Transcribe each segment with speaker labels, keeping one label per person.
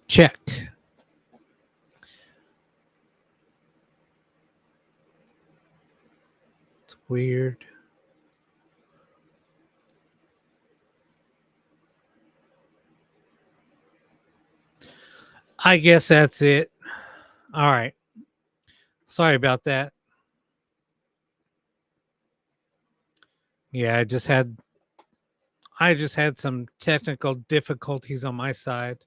Speaker 1: Check. It's weird. I guess that's it. All right. Sorry about that. Yeah, I just had some technical difficulties on my side.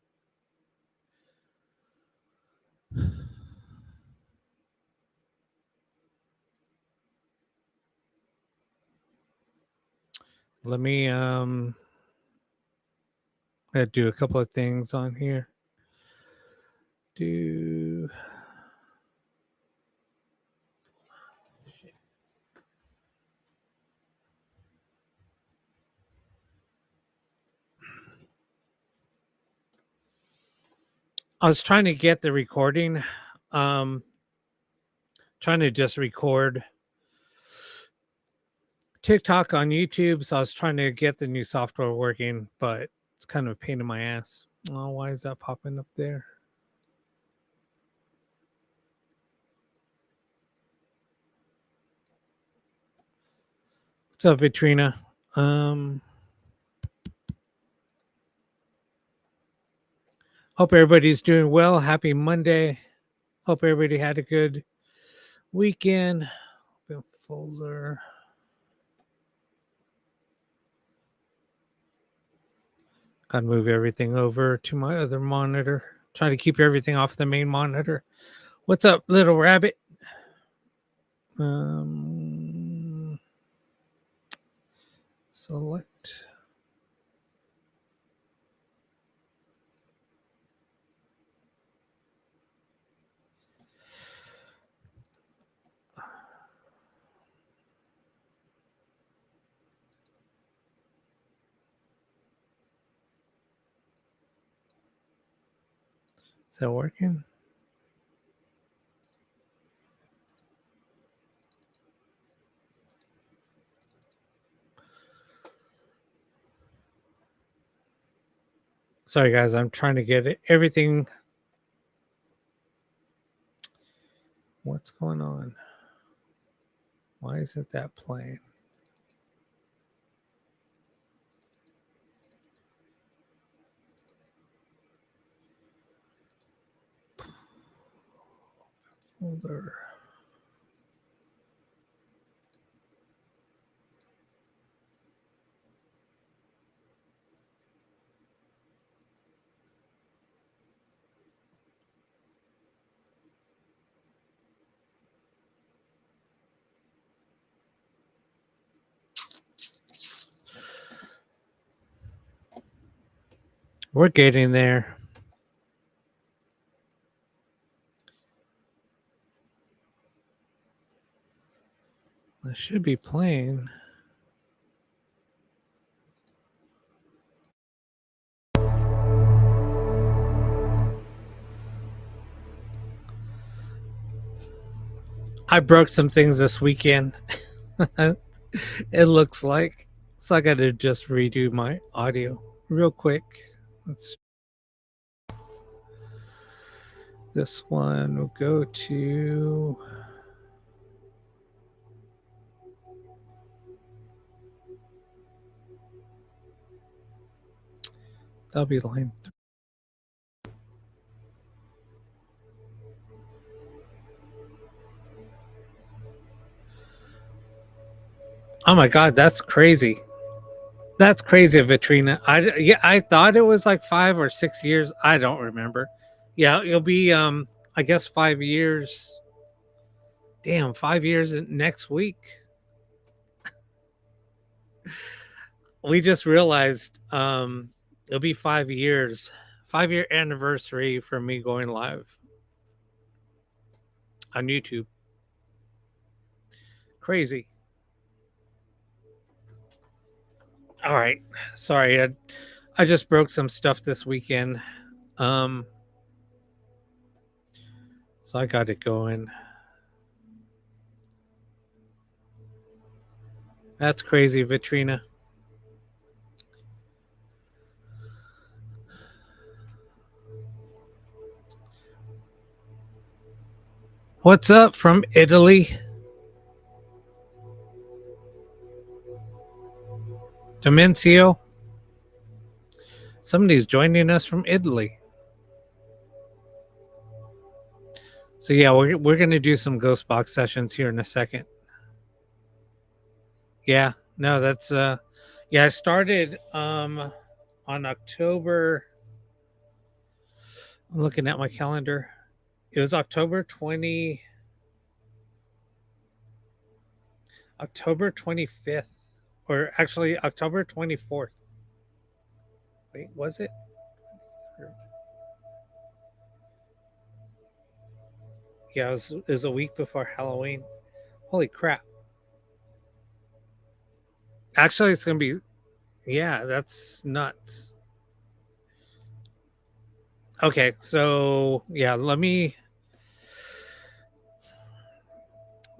Speaker 1: Let me do a couple of things on here. Do I was trying to get the recording, um trying to just record TikTok on YouTube, so I was trying to get the new software working, but it's kind of a pain in my ass. Oh, why is that popping up there? What's up, Vitrina? Hope everybody's doing well. Happy Monday. Hope everybody had a good weekend. Open folder. Gotta move everything over to my other monitor. Trying to keep everything off the main monitor. What's up, little rabbit? Select. Is that working? Sorry, guys. I'm trying to get everything. What's going on? Why isn't that playing? Folder. We're getting there. I should be playing. I broke some things this weekend. It looks like. So I got to just redo my audio real quick. Let's. This one will go to. That'll be line 3. Oh my God, that's crazy. That's crazy, Vitrina. I thought it was like 5 or 6 years. I don't remember. Yeah, it'll be I guess 5 years. Damn, 5 years next week. We just realized it'll be 5 years. 5 year anniversary for me going live on YouTube. Crazy. All right. Sorry, I just broke some stuff this weekend. So I got it going. That's crazy, Vitrina. What's up from Italy? Demencio. Somebody's joining us from Italy. So yeah, we're gonna do some ghost box sessions here in a second. Yeah, no, that's yeah, I started on October. I'm looking at my calendar. It was October 25th, or actually October 24th. Wait, was it? Yeah, it was a week before Halloween. Holy crap. Actually, it's going to be, yeah, that's nuts. Okay, so yeah, let me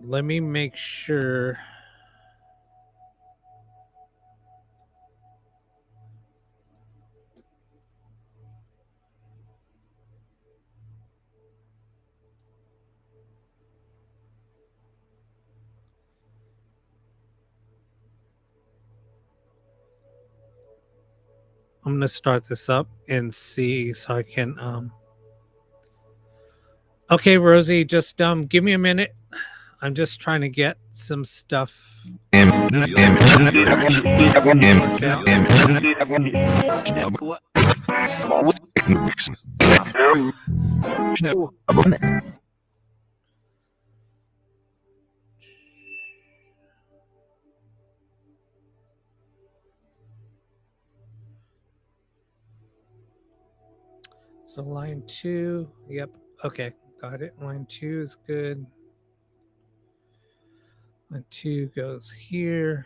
Speaker 1: make sure. I'm going to start this up and see so I can Okay, Rosie, just give me a minute. I'm just trying to get some stuff worked out. So line 2, yep, okay, got it. Line 2 is good. Line 2 goes here.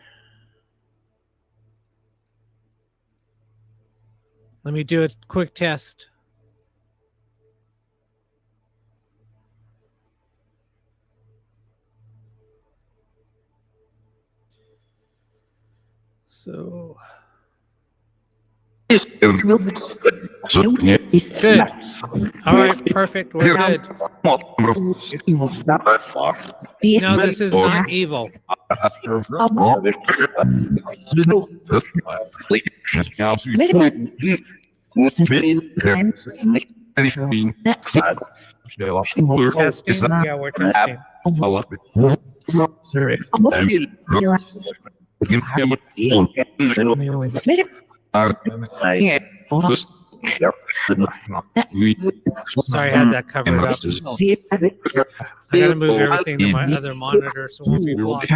Speaker 1: Let me do a quick test. So good. All right, perfect. We're good. No, this is not evil. Testing? Yeah, we're testing. Sorry. Sorry, I had that covered up. I gotta move everything to my other monitor so it won't be blocked.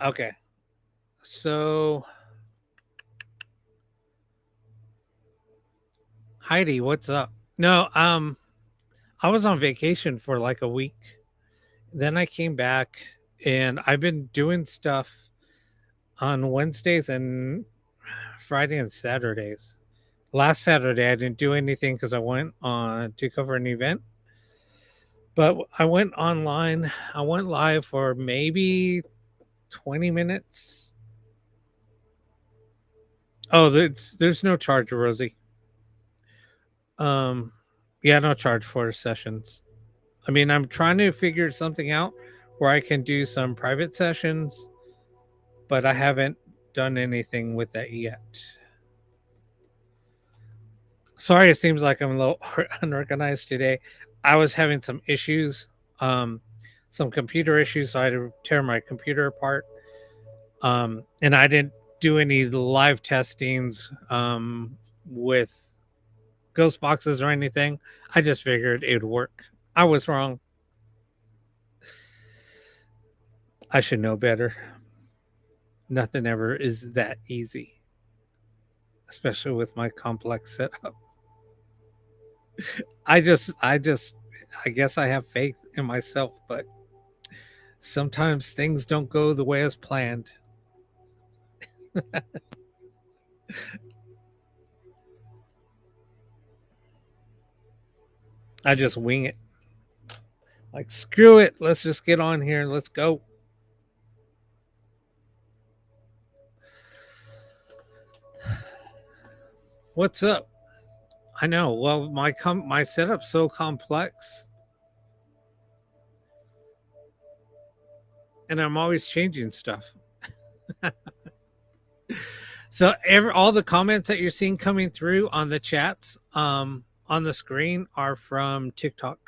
Speaker 1: Okay. So Heidi, what's up? No, I was on vacation for like a week. Then I came back and I've been doing stuff on Wednesdays and Friday and Saturdays. Last Saturday I didn't do anything because I went on to cover an event. But I went online. I went live for maybe 20 minutes. Oh, there's no charge, Rosie. Yeah, no charge for sessions. I mean, I'm trying to figure something out where I can do some private sessions, but I haven't done anything with that yet. Sorry, it seems like I'm a little unorganized today. I was having some issues, some computer issues, so I had to tear my computer apart. And I didn't do any live testings with ghost boxes or anything. I just figured it would work. I was wrong. I should know better. Nothing ever is that easy, especially with my complex setup. I guess I have faith in myself, but sometimes things don't go the way as planned. I just wing it. Like, screw it. Let's just get on here and let's go. What's up? I know. Well, my setup's so complex, and I'm always changing stuff. So all the comments that you're seeing coming through on the chats on the screen are from TikTok.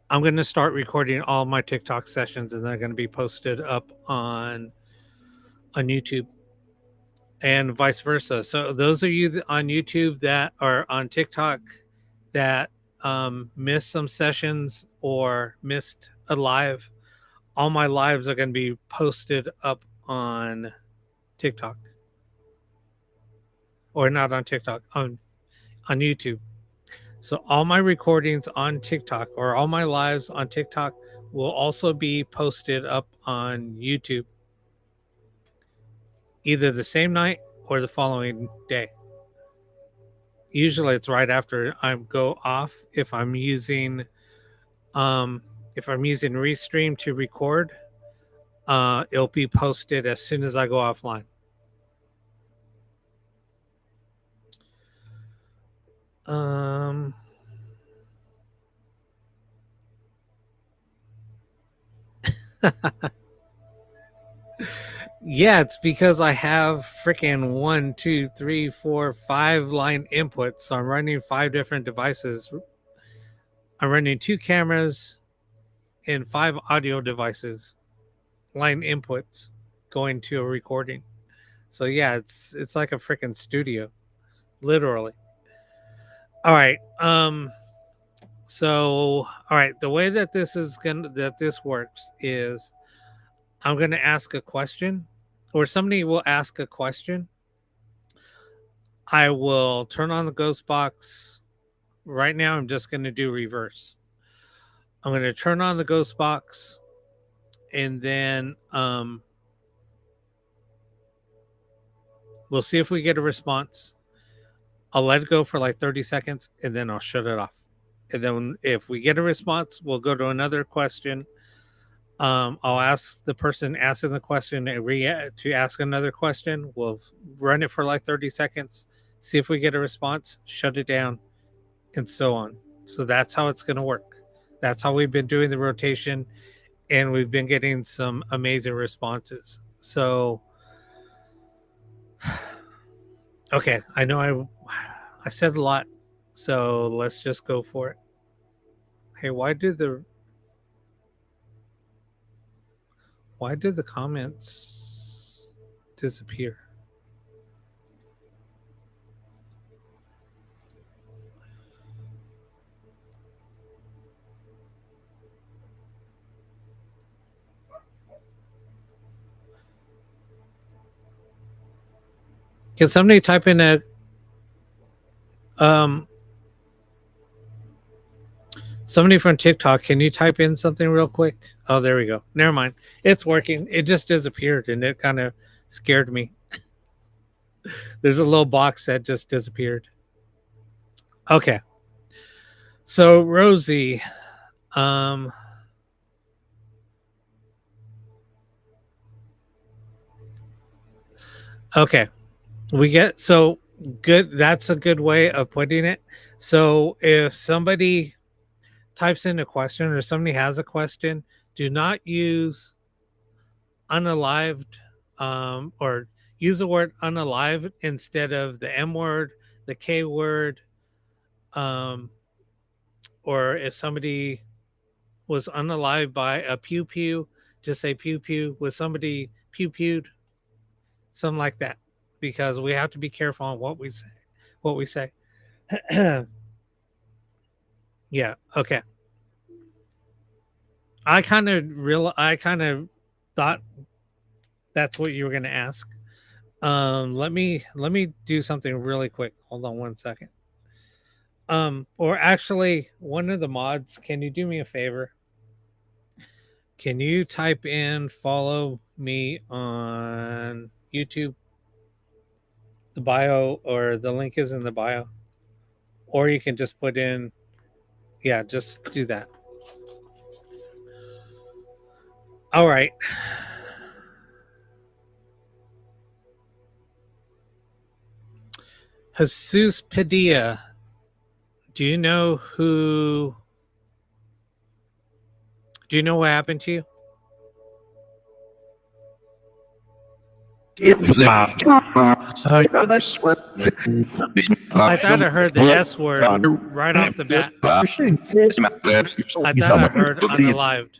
Speaker 1: I'm going to start recording all my TikTok sessions, and they're going to be posted up on YouTube, and vice versa. So those of you on YouTube that are on TikTok that missed some sessions or missed a live, all my lives are going to be posted up on TikTok, or not on TikTok, on YouTube. So all my recordings on TikTok or all my lives on TikTok will also be posted up on YouTube, either the same night or the following day. Usually it's right after I go off. If I'm using Restream to record, it'll be posted as soon as I go offline. Yeah, it's because I have freaking 1, 2, 3, 4, 5 line inputs. So I'm running 5 different devices. I'm running 2 cameras and 5 audio devices, line inputs going to a recording. So yeah, it's like a freaking studio, literally. All right. So all right, the way that this works is I'm gonna ask a question, or somebody will ask a question. I will turn on the ghost box. Right now, I'm just going to do reverse. I'm going to turn on the ghost box, and then we'll see if we get a response. I'll let it go for like 30 seconds, and then I'll shut it off. And then if we get a response, we'll go to another question. I'll ask the person asking the question to ask another question. We'll run it for like 30 seconds, see if we get a response, shut it down, and so on. So that's how it's going to work. That's how we've been doing the rotation, and we've been getting some amazing responses. So, okay, I know I said a lot, so let's just go for it. Hey, why did the comments disappear? Can somebody type in somebody from TikTok, can you type in something real quick? Oh, there we go. Never mind. It's working. It just disappeared, and it kind of scared me. There's a little box that just disappeared. Okay. So Rosie, okay. We get so good. That's a good way of putting it. So if somebody types in a question or somebody has a question, do not use unalived or use the word unalived instead of the M word, the K word, or if somebody was unalived by a pew pew, just say pew pew. Was somebody pew pewed? Something like that, because we have to be careful on what we say. Yeah. Okay. I kind of thought that's what you were going to ask. Let me do something really quick. Hold on one second. Or actually, one of the mods, can you do me a favor? Can you type in follow me on YouTube? the bio, or the link is in the bio, or you can just put in, yeah, just do that. All right. Jesus Padilla, do you know what happened to you? I thought I heard the S word right off the bat. I thought I heard unalived.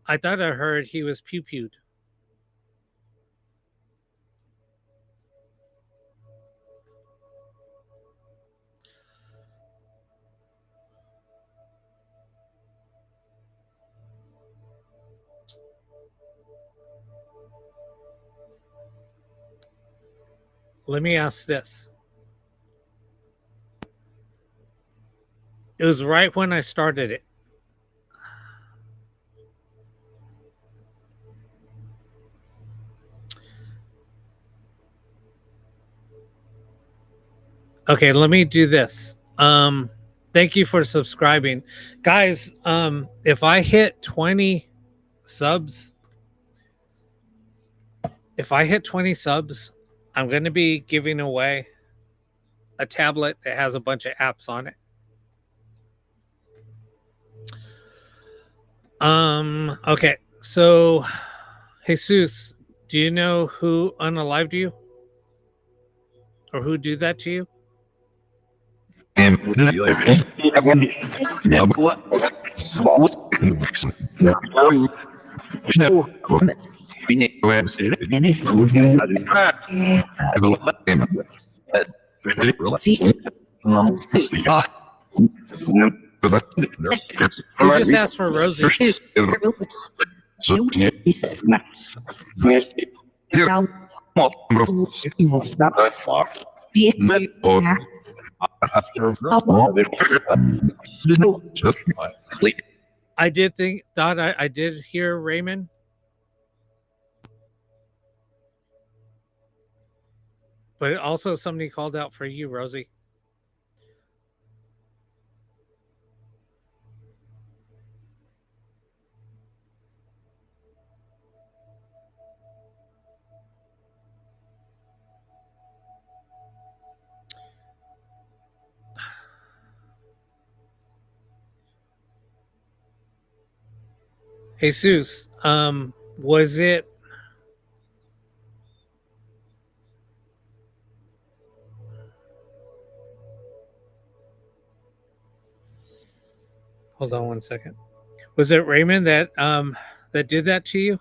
Speaker 1: I thought I heard he was pew-pewed. Let me ask this. It was right when I started it. Okay, let me do this. Thank you for subscribing. Guys, if I hit 20 subs, I'm going to be giving away a tablet that has a bunch of apps on it. Okay, so Jesus, do you know who unalived you? Or who did that to you? Who just asked for Rosie? I did hear Raymond. But also somebody called out for you, Rosie. Jesus, was it hold on one second. Was it Raymond that did that to you?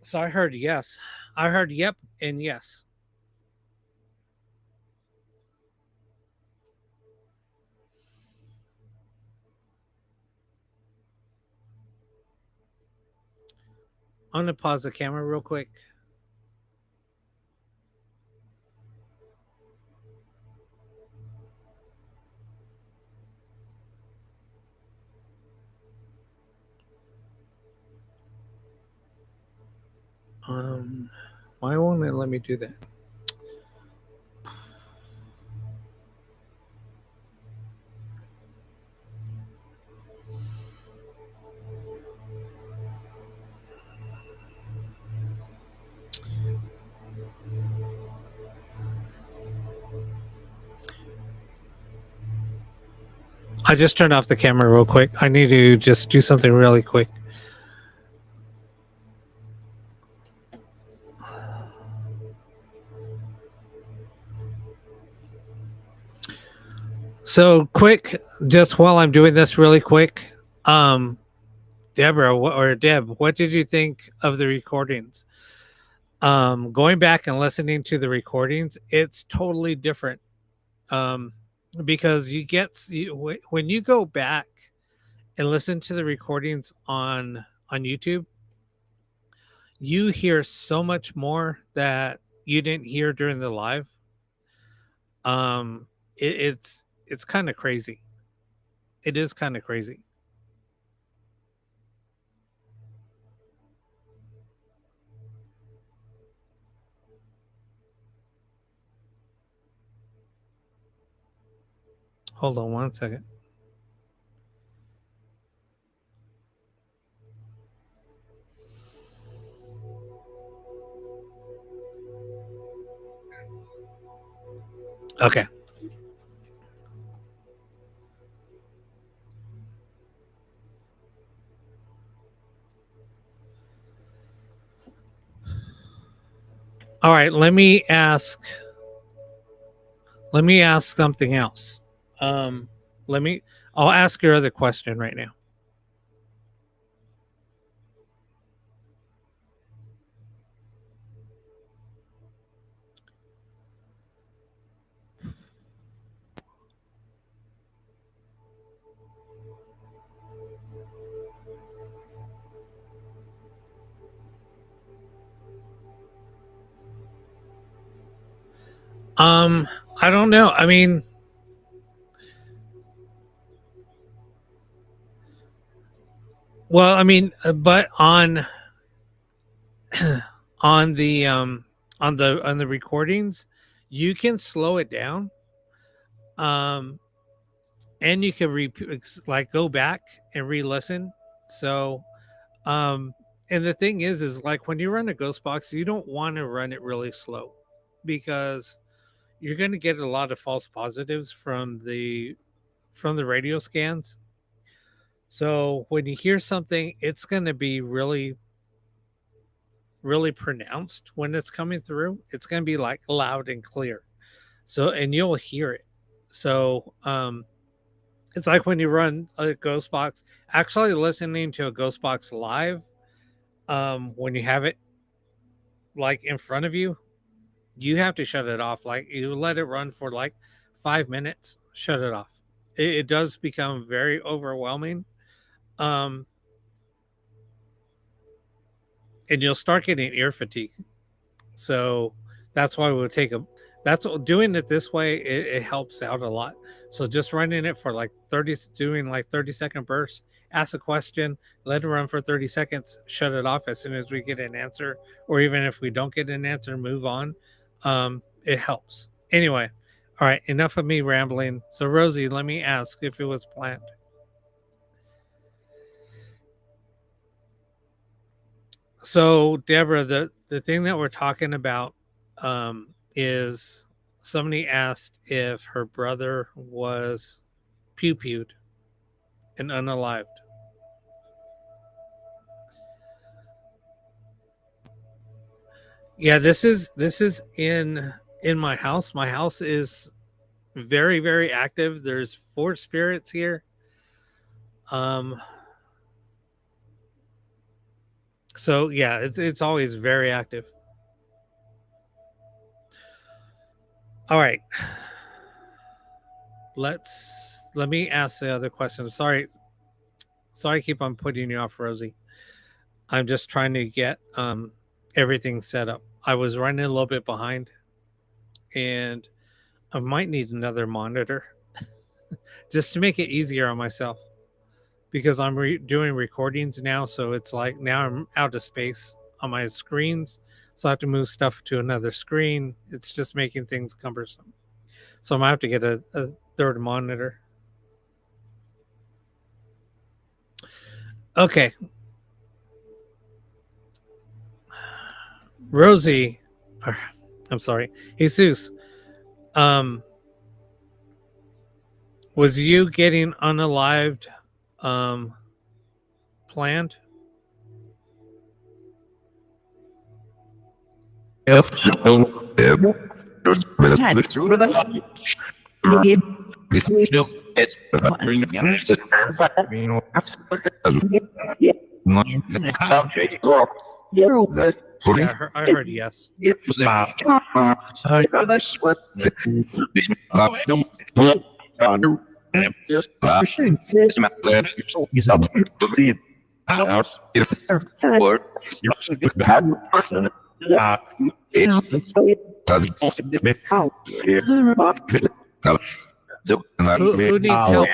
Speaker 1: So I heard yes. I heard yep and yes. I'm going to pause the camera real quick. Why won't it let me do that? I just turned off the camera real quick. I need to just do something really quick. So quick, just while I'm doing this really quick, Deborah or Deb, what did you think of the recordings? Going back and listening to the recordings, it's totally different. Because when you go back and listen to the recordings on YouTube, you hear so much more that you didn't hear during the live. It's kind of crazy. It is kind of crazy. Hold on one second. Okay. All right, let me ask something else. I'll ask your other question right now. I don't know. I mean, well, I mean, but on on the on the recordings, you can slow it down. Um, and you can like go back and re-listen. So, and the thing is like when you run a ghost box, you don't want to run it really slow because you're going to get a lot of false positives from the radio scans. So when you hear something, it's going to be really pronounced when it's coming through. It's going to be like loud and clear. So and you'll hear it. So it's like when you run a ghost box, actually listening to a ghost box live, when you have it like in front of you, you have to shut it off. Like you let it run for like 5 minutes, shut it off. It does become very overwhelming. Um, and you'll start getting ear fatigue. So that's why we'll take a that's doing it this way, it helps out a lot. So just running it for like 30, doing like 30-second bursts, ask a question, let it run for 30 seconds, shut it off as soon as we get an answer, or even if we don't get an answer, move on. It helps. Anyway, all right, enough of me rambling. So Rosie, let me ask if it was planned. So Deborah, the thing that we're talking about is somebody asked if her brother was pew-pewed and unalived. Yeah, this is in my house. My house is very active. There's 4 spirits here. So yeah, it's always very active. All right. Let me ask the other question. Sorry, I keep on putting you off, Rosie. I'm just trying to get everything set up. I was running a little bit behind, and I might need another monitor just to make it easier on myself because I'm doing recordings now. So it's like now I'm out of space on my screens, so I have to move stuff to another screen. It's just making things cumbersome. So I'm gonna have to get a third monitor. Okay. Rosie, I'm sorry, Jesus. Um, Was you getting unalived planned?
Speaker 2: Yes.
Speaker 1: Yeah, I heard yes. Who needs help?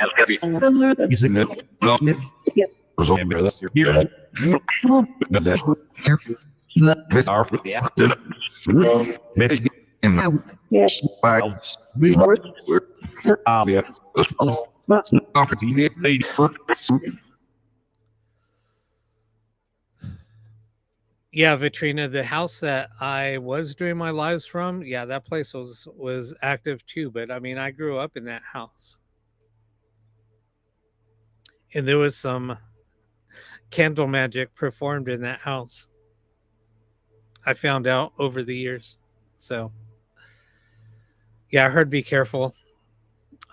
Speaker 1: Yeah, Vitrina, the house that I was doing my lives from, yeah, that place was active too. But I mean, I grew up in that house, and there was some candle magic performed in that house. I found out over the years. So yeah, I heard be careful.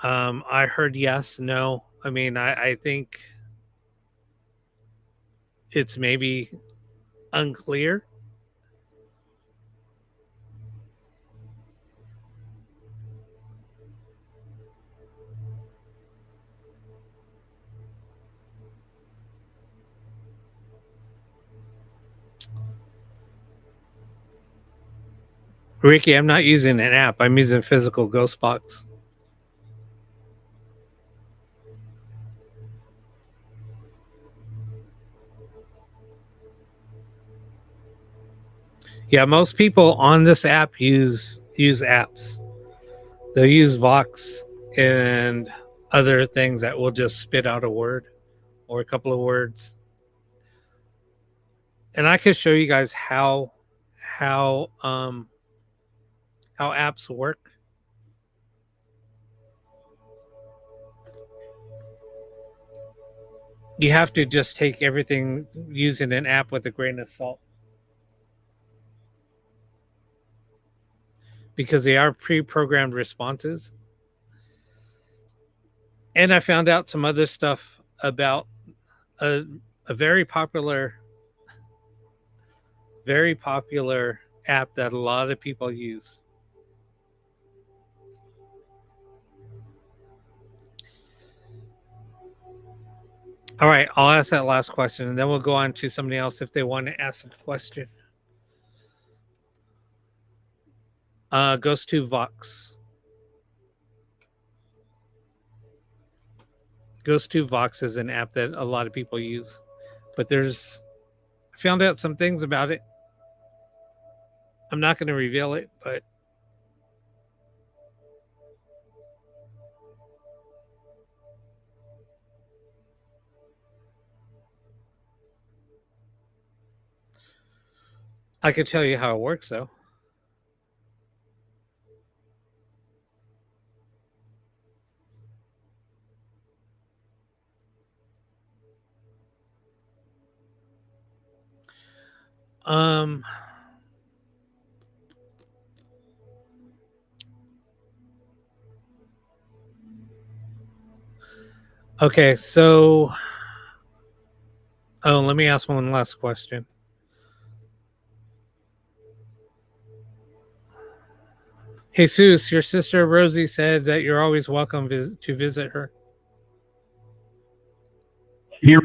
Speaker 1: I heard yes, no. I mean, I think it's maybe unclear. Ricky, I'm not using an app. I'm using physical Ghostbox. Yeah, most people on this app use apps. They'll use Vox and other things that will just spit out a word or a couple of words. And I could show you guys how um how apps work. You have to just take everything using an app with a grain of salt because they are pre-programmed responses. And I found out some other stuff about a, a very popular app that a lot of people use. All right, I'll ask that last question and then we'll go on to somebody else if they want to ask a question. Goes to Vox. Goes to Vox is an app that a lot of people use, but I found out some things about it. I'm not going to reveal it, but I could tell you how it works though. Um, okay, so let me ask one last question. Jesus, your sister Rosie said that you're always welcome to visit her.
Speaker 2: Here.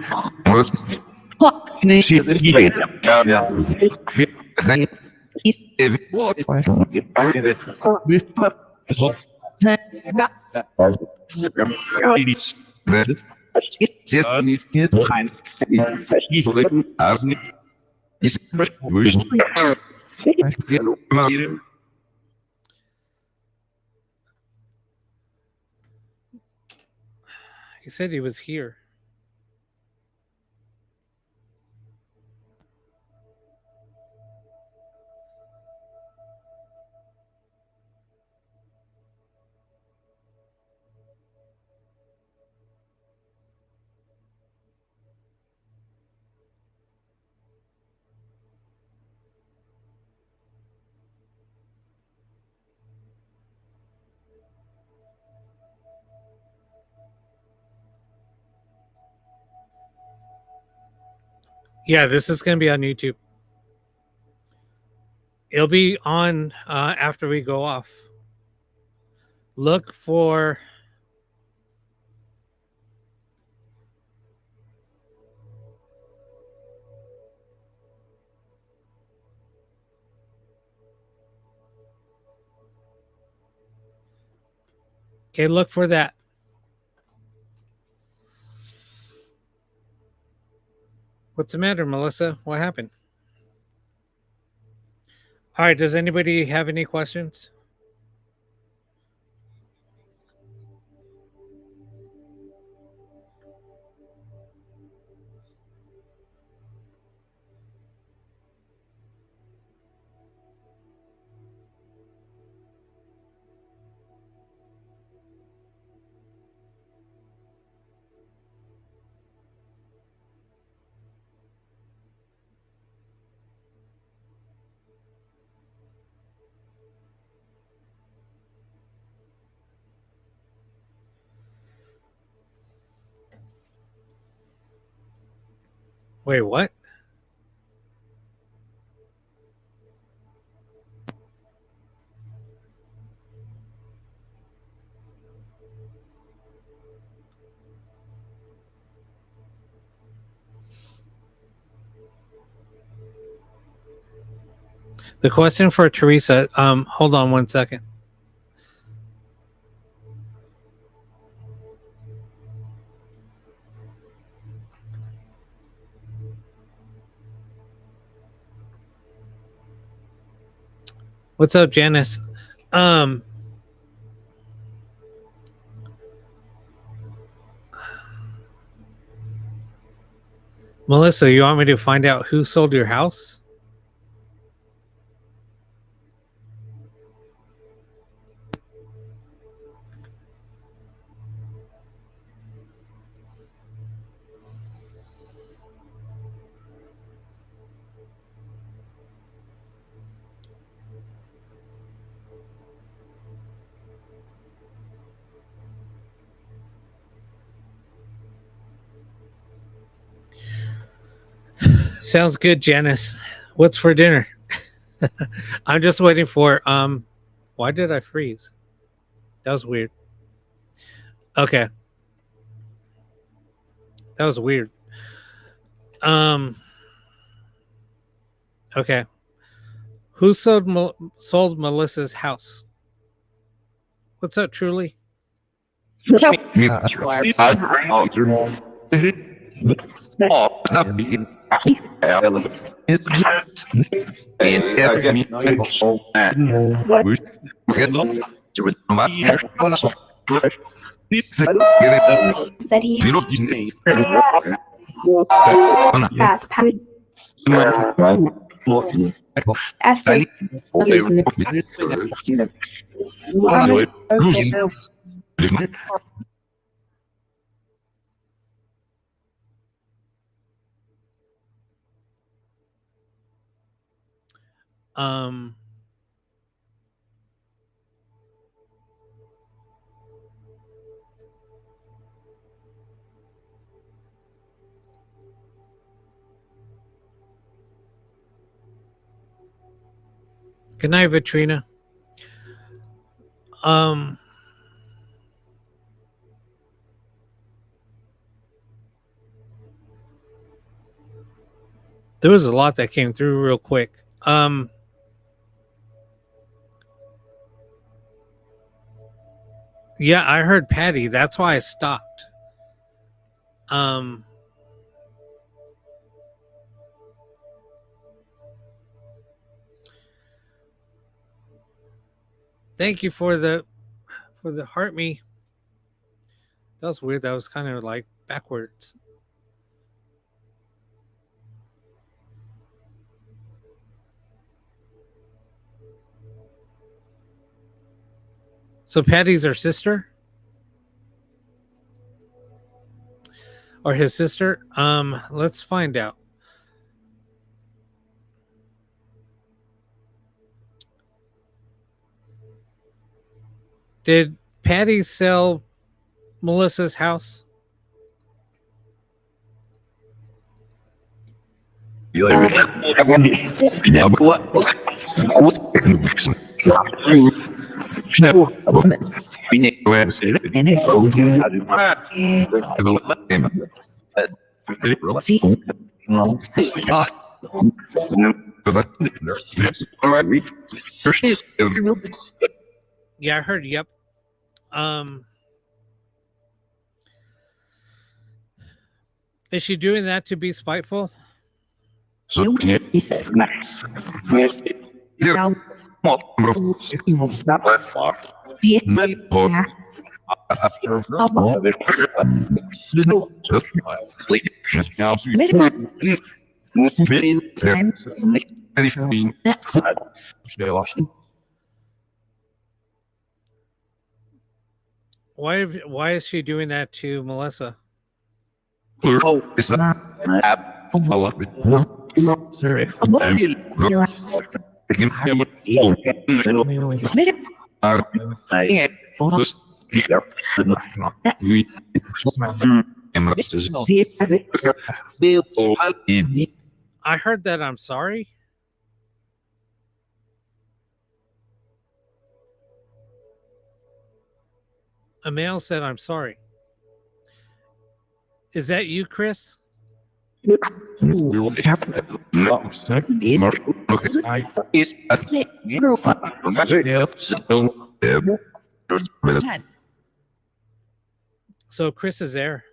Speaker 1: He said he was here. Yeah, this is going to be on YouTube. It'll be on after we go off. Look for look for that. What's the matter, Melissa? What happened? All right, does anybody have any questions? Wait, what? The question for Teresa, hold on one second. What's up, Janice? Melissa, you want me to find out who sold your house? Sounds good, Janice. What's for dinner? I'm just waiting for why did I freeze? That was weird. Okay. That was weird. Okay. Who sold Melissa's house? What's up, Truly?
Speaker 2: That he Ashley
Speaker 1: Um Good night, Vitrina. There was a lot that came through real quick. Yeah, I heard Patty. That's why I stopped. Thank you for the heart me. That was weird. That was kind of like backwards. So Patty's her sister? Or his sister? Let's find out. Did Patty sell Melissa's house? Yeah, I heard. Yep. Um, is she doing that to be spiteful?
Speaker 2: He said,
Speaker 1: Why is she doing that to Melissa? I heard that I'm sorry. A male said I'm sorry. Is that you, Chris? So Chris is there.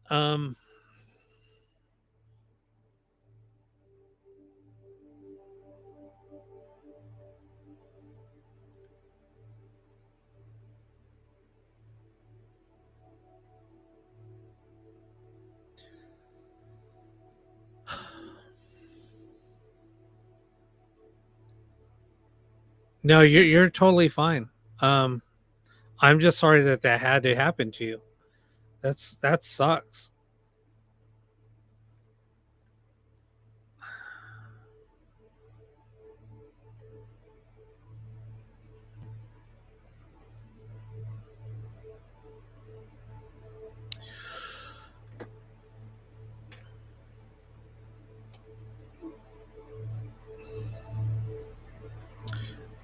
Speaker 1: Um, no, you're totally fine. Um, I'm just sorry that had to happen to you. That sucks.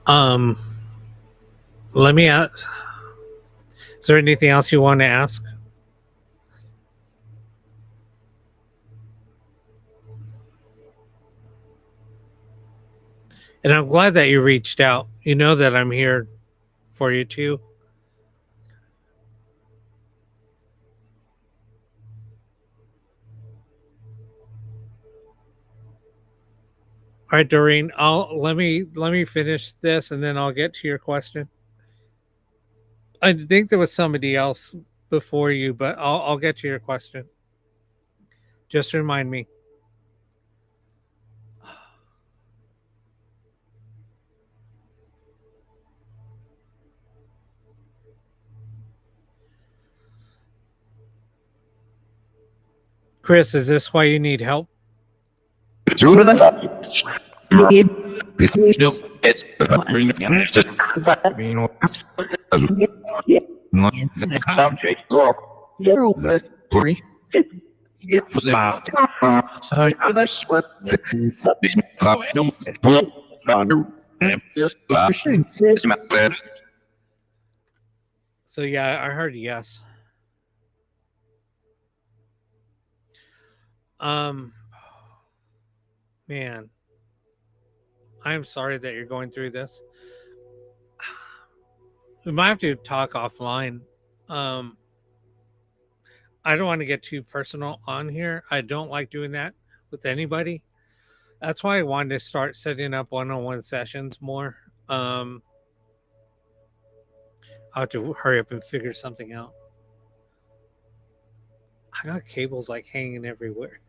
Speaker 1: Um, let me ask. Is there anything else you want to ask? And I'm glad that you reached out. You know that I'm here for you too. All right, Doreen. Let me finish this and then I'll get to your question. I think there was somebody else before you, but I'll get to your question. Just remind me. Chris, is this why you need help? So yeah, I heard yes. Man, I'm sorry that you're going through this. We might have to talk offline. Um, I don't want to get too personal on here. I don't like doing that with anybody. That's why I wanted to start setting up one-on-one sessions more. I'll have to hurry up and figure something out. I got cables like hanging everywhere.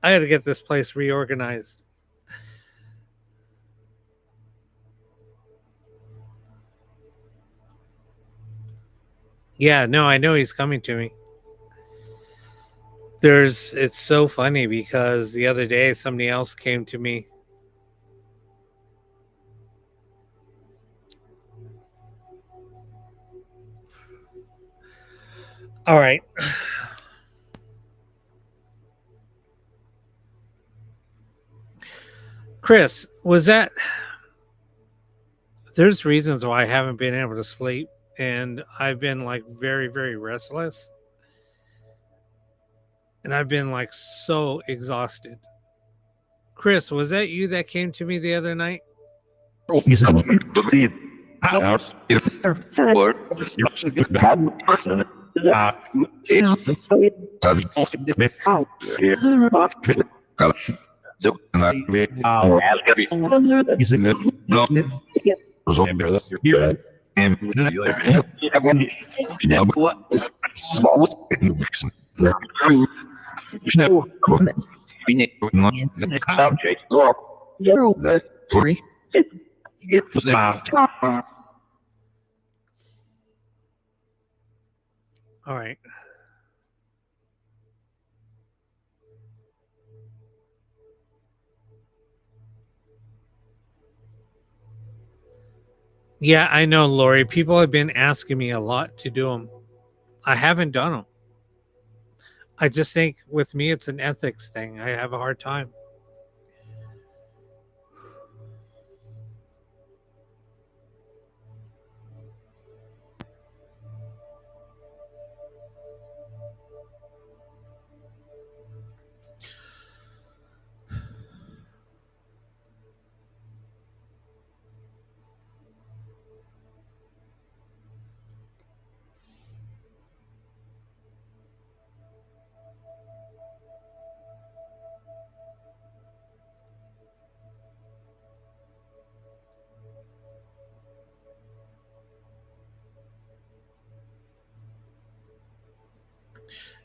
Speaker 1: I got to get this place reorganized. Yeah, no, I know he's coming to me. It's so funny because the other day somebody else came to me. All right. Chris, was that? There's reasons why I haven't been able to sleep, and I've been like very, very restless, and I've been like so exhausted. Chris, was that you that came to me the other night?
Speaker 2: Is it house? It's for
Speaker 1: All right. Yeah, I know, Lori. People have been asking me a lot to do them. I haven't done them. I just think with me, it's an ethics thing. I have a hard time.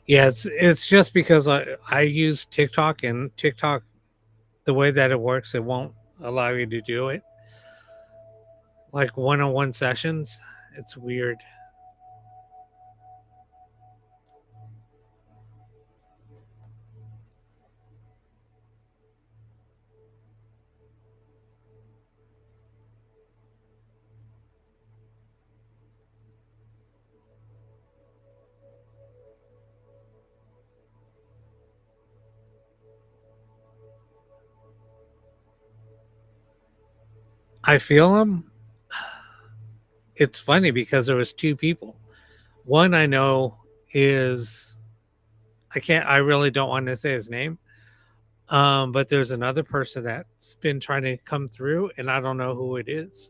Speaker 1: Yeah, it's just because I use TikTok, and TikTok, the way that it works, it won't allow you to do it like one-on-one sessions. It's weird. I feel them. It's funny because there was two people. One I know is I really don't want to say his name. But there's another person that's been trying to come through, and I don't know who it is.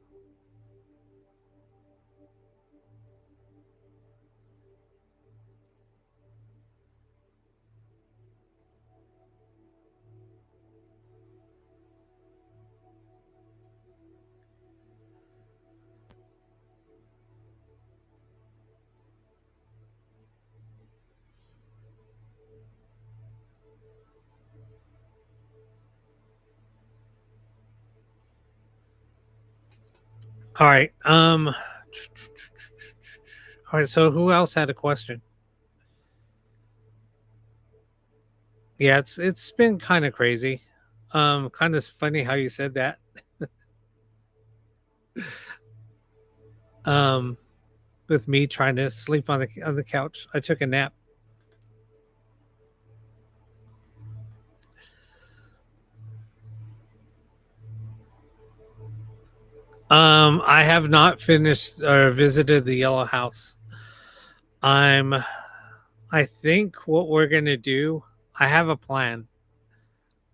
Speaker 1: All right. All right. So who else had a question? Yeah, it's been kind of crazy. Kind of funny how you said that. Um, with me trying to sleep on the couch, I took a nap. I have not finished or visited the Yellow House. I'm. I think what we're gonna do. I have a plan.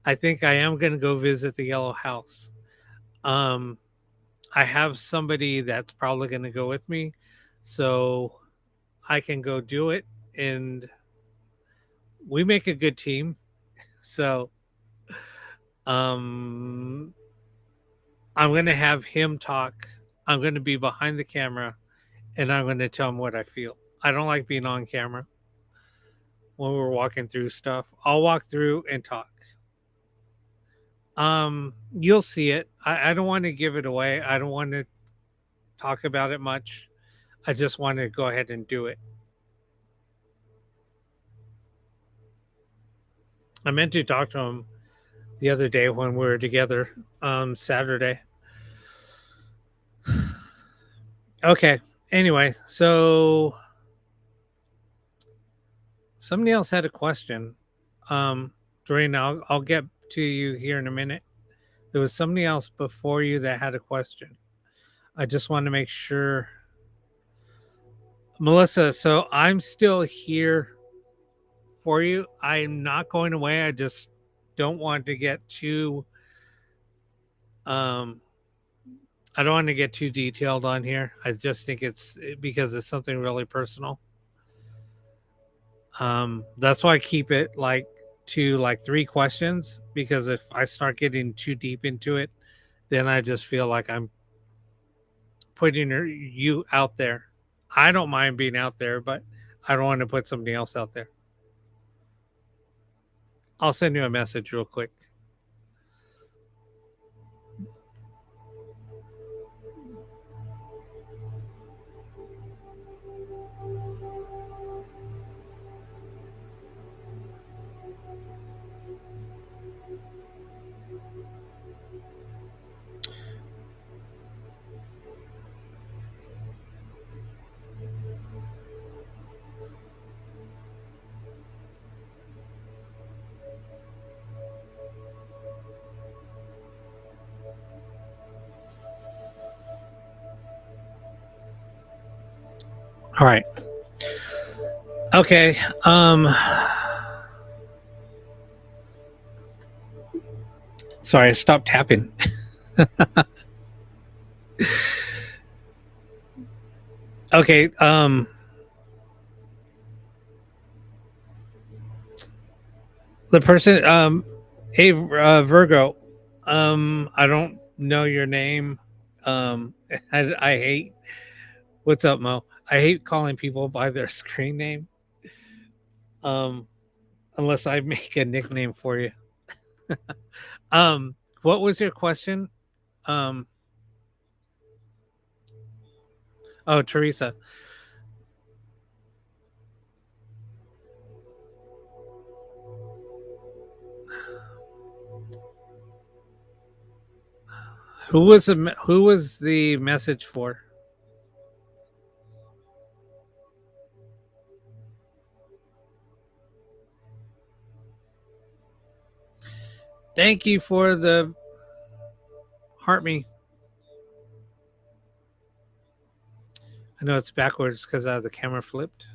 Speaker 1: I think I am gonna go visit the Yellow House. Um, I have somebody that's probably gonna go with me, so I can go do it, and we make a good team. So, um, I'm gonna have him talk. I'm gonna be behind the camera, and I'm gonna tell him what I feel. I don't like being on camera when we're walking through stuff. I'll walk through and talk. You'll see it. I don't want to give it away. I don't want to talk about it much. I just want to go ahead and do it. I meant to talk to him the other day when we were together, Saturday. Okay. Anyway, so somebody else had a question. Doreen, I'll get to you here in a minute. There was somebody else before you that had a question. I just want to make sure. Melissa, so I'm still here for you. I'm not going away. I just don't want to get too um I don't want to get too detailed on here. I just think it's because it's something really personal. That's why I keep it like to like 3 questions, because if I start getting too deep into it, then I just feel like I'm putting you out there. I don't mind being out there, but I don't want to put somebody else out there. I'll send you a message real quick. All right. Okay. Sorry, I stopped tapping. Okay. The person, hey, Virgo, I don't know your name. I hate. What's up, Mo? I hate calling people by their screen name. Um, unless I make a nickname for you. What was your question? Um, oh, Teresa. Who was the message for? Thank you for the heart me. I know it's backwards because I have the camera flipped.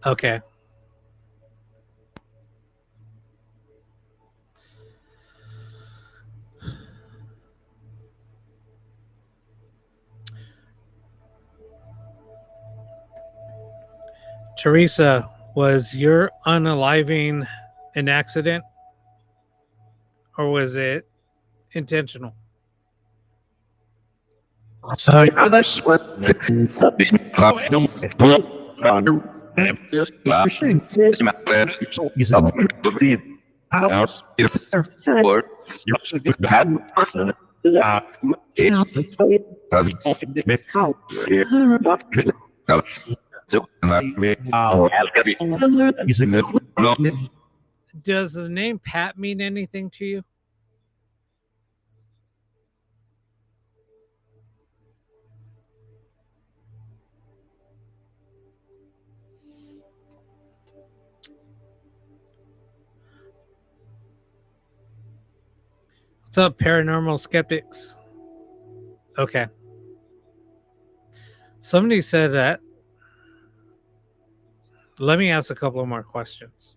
Speaker 1: Okay. Teresa, was your unaliving an accident or was it intentional?
Speaker 2: So that's what the house
Speaker 1: Does the name Pat mean anything to you? What's up, paranormal skeptics? Okay. Somebody said that. Let me ask a couple of more questions.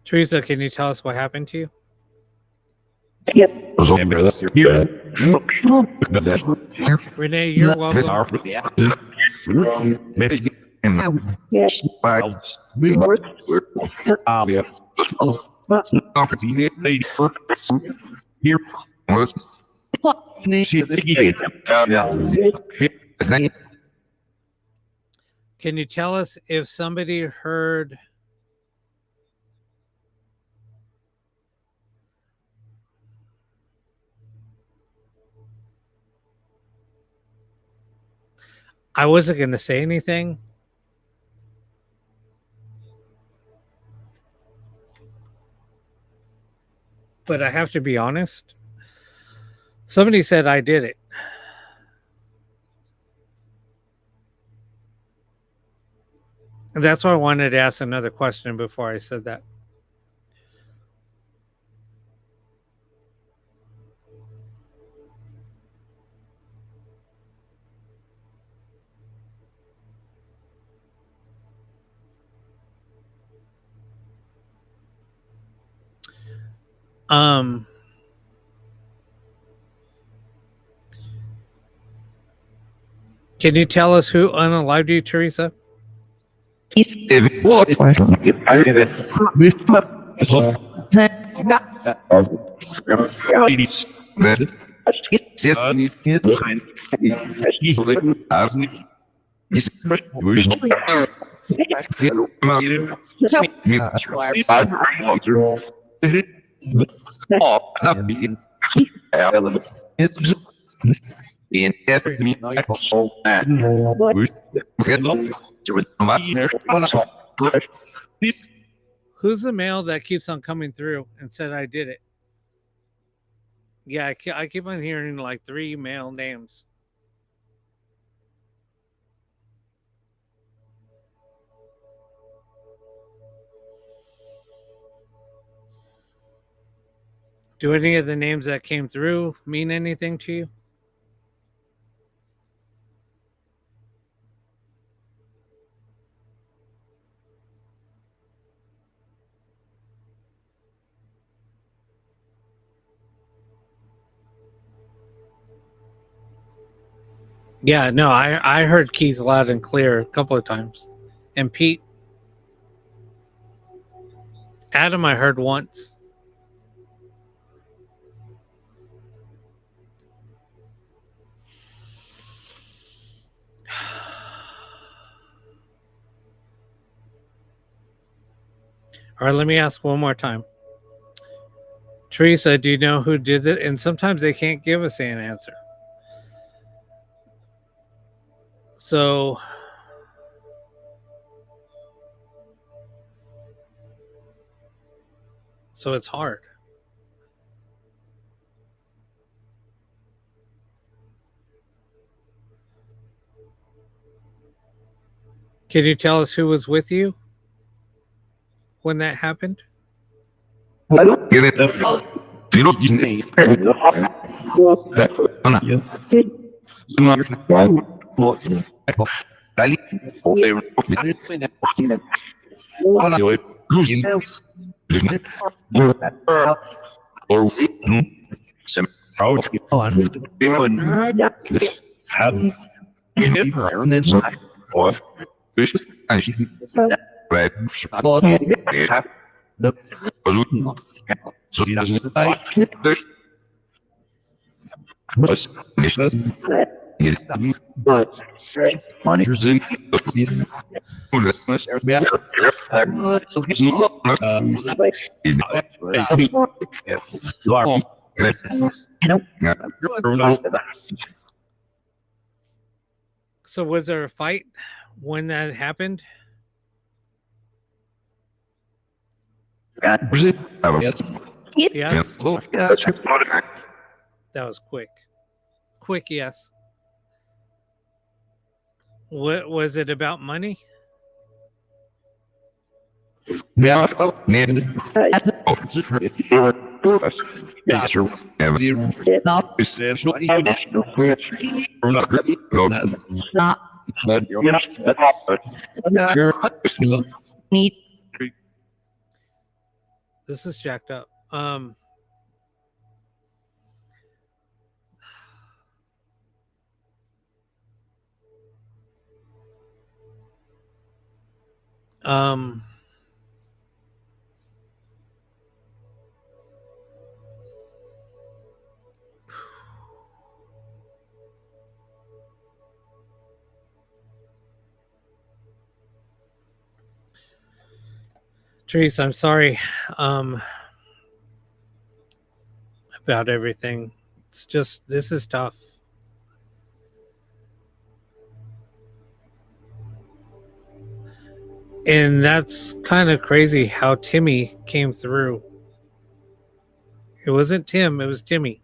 Speaker 1: Teresa, can you tell us what happened to you? Renee, you're welcome. Can you tell us if somebody heard I wasn't going to say anything, but I have to be honest. Somebody said I did it. And that's why I wanted to ask another question before I said that. Um, can you tell us who unalived you, Teresa?
Speaker 2: If what is I did it.
Speaker 1: Who's the male that keeps on coming through and said I did it? Yeah, I keep on hearing like 3 male names. Do any of the names that came through mean anything to you? Yeah, no, I heard Keith loud and clear a couple of times. And Pete. Adam, I heard once. All right, let me ask one more time. Teresa, do you know who did it? And sometimes they can't give us an answer. So it's hard. Can you tell us who was with you when that happened?
Speaker 2: I don't get it. You don't use me. That's
Speaker 1: So was there a fight when that happened? Yes. That was quick. Quick, yes. What was it about money? This is jacked up. Um Teresa, I'm sorry about everything. It's just, this is tough. And that's kind of crazy how Timmy came through It wasn't Tim, it was Timmy.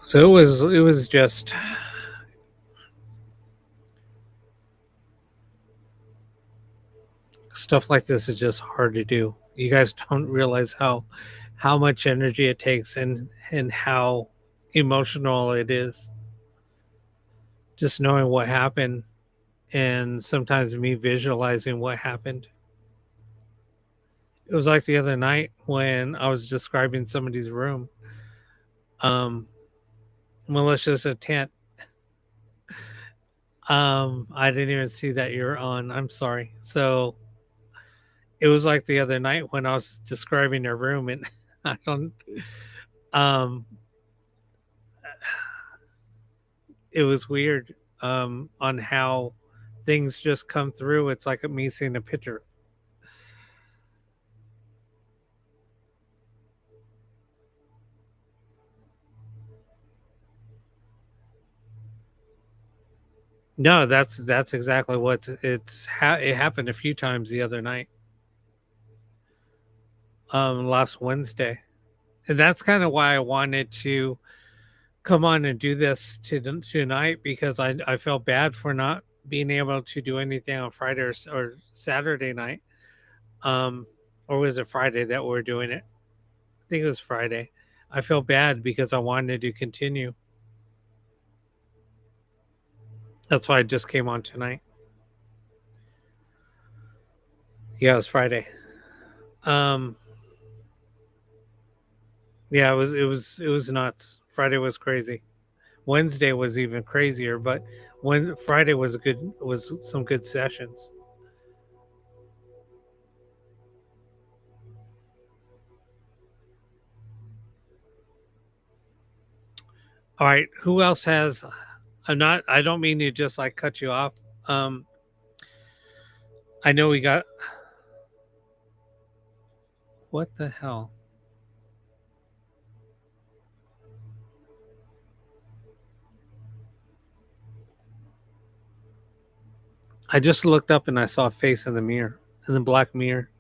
Speaker 1: So it was just stuff like this is just hard to do. You guys don't realize how much energy it takes and how emotional it is just knowing what happened and sometimes me visualizing what happened. It was like the other night when I was describing somebody's room. Um, malicious intent. I didn't even see that you're on. I'm sorry. So it was like the other night when I was describing their room, and I don't. Um, it was weird. On how things just come through. It's like me seeing a picture. No, that's exactly what it happened a few times the other night. Last Wednesday. And that's kind of why I wanted to come on and do this tonight because I felt bad for not being able to do anything on Friday or Saturday night. Um, or was it Friday that we're doing it? I think it was Friday. I felt bad because I wanted to continue. That's why I just came on tonight. Yeah, it was Friday. Um, yeah, it was nuts. Friday was crazy. Wednesday was even crazier, but when Friday was some good sessions. All right, who else has I don't mean to just like cut you off. Um I know we got what the hell? I just looked up and I saw a face in the mirror, in the black mirror.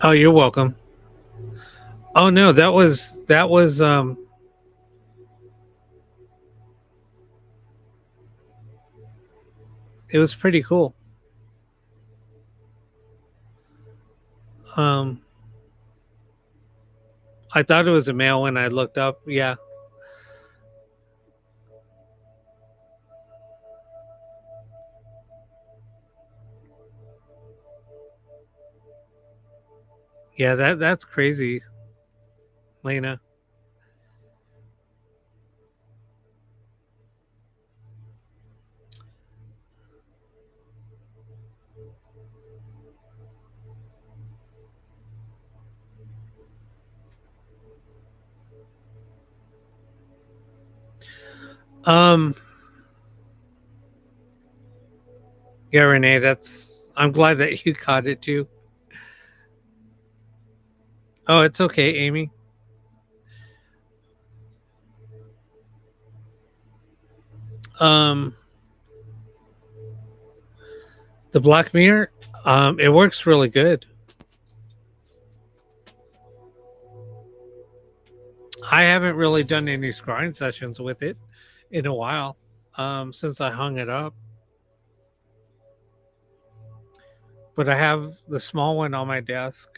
Speaker 1: Oh, you're welcome. Oh no, that was it was pretty cool. Um I thought it was a male when I looked up. Yeah. Yeah, that's crazy, Lena. Um yeah, Renee, that's I'm glad that you caught it too. Oh, it's okay, Amy. Um the Black Mirror, it works really good. I haven't really done any scrying sessions with it in a while, since I hung it up. But I have the small one on my desk.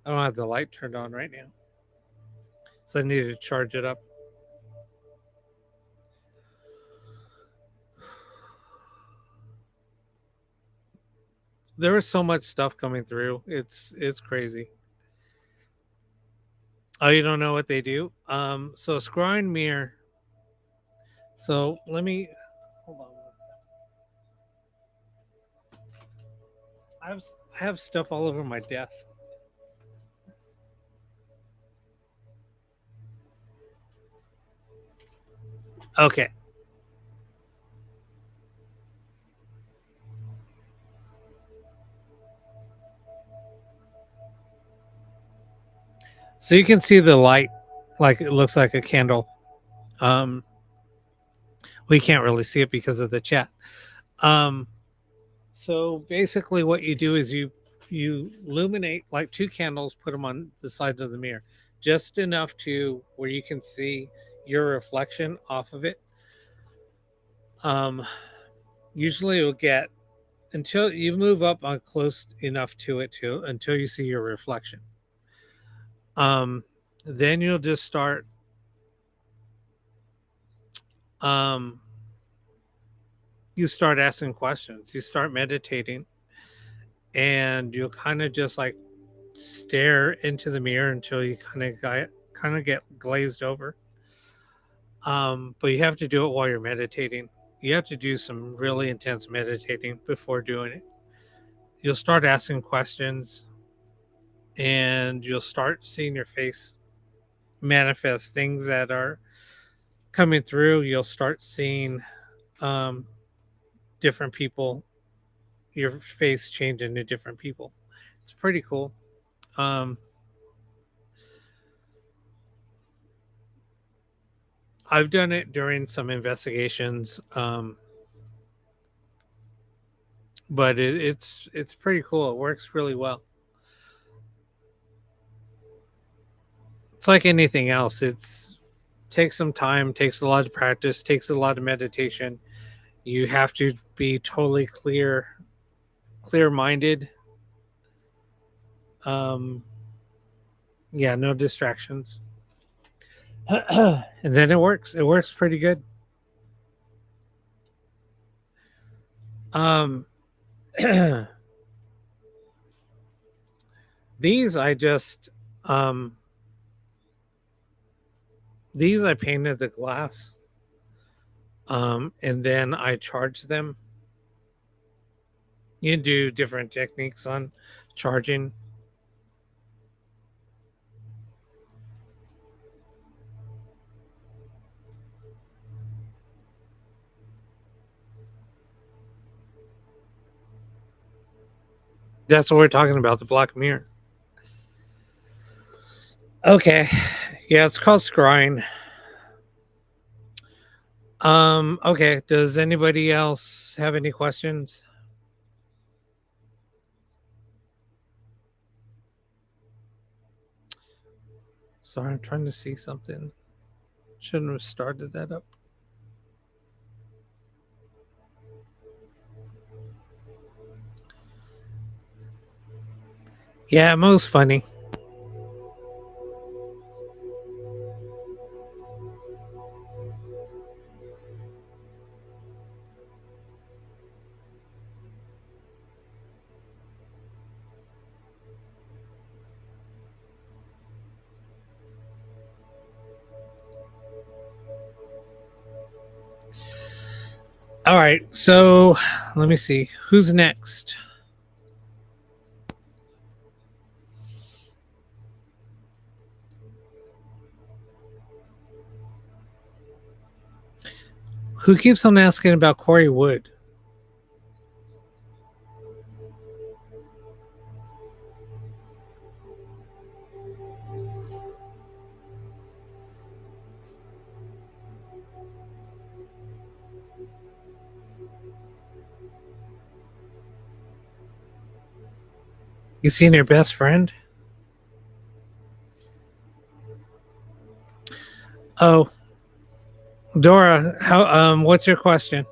Speaker 1: I don't have the light turned on right now, so I need to charge it up. There is so much stuff coming through. It's crazy. Oh, you don't know what they do? So scrying mirror. So let me hold on. I've I have stuff all over my desk. Okay. So you can see the light, like it looks like a candle. Um, we can't really see it because of the chat. Um, so basically, what you do is you illuminate like two candles, put them on the sides of the mirror, just enough to where you can see your reflection off of it. Um, usually, it'll get until you move up on close enough to it to until you see your reflection. Um, then you'll just start um you start asking questions, you start meditating, and you'll kind of just like stare into the mirror until you kind of get glazed over. But you have to do it while you're meditating. You have to do some really intense meditating before doing it. You'll start asking questions, and you'll start seeing your face manifest things that are coming through. You'll start seeing um, different people, your face change into different people. It's pretty cool. Um, I've done it during some investigations, but it's pretty cool. It works really well. It's like anything else. It's takes some time, takes a lot of practice, takes a lot of meditation. You have to be totally clear minded. Um, yeah, no distractions, and then it works. It works pretty good. Um, these I just um, these I painted the glass, and then I charged them. You can do different techniques on charging. That's what we're talking about, the black mirror. Okay. Yeah, it's called scrying. Okay. Does anybody else have any questions? Sorry, I'm trying to see something. Shouldn't have started that up. Yeah, most funny. All right, so let me see. Who's next? Who keeps on asking about Corey Wood? You seen your best friend? Oh, Dora, how what's your question?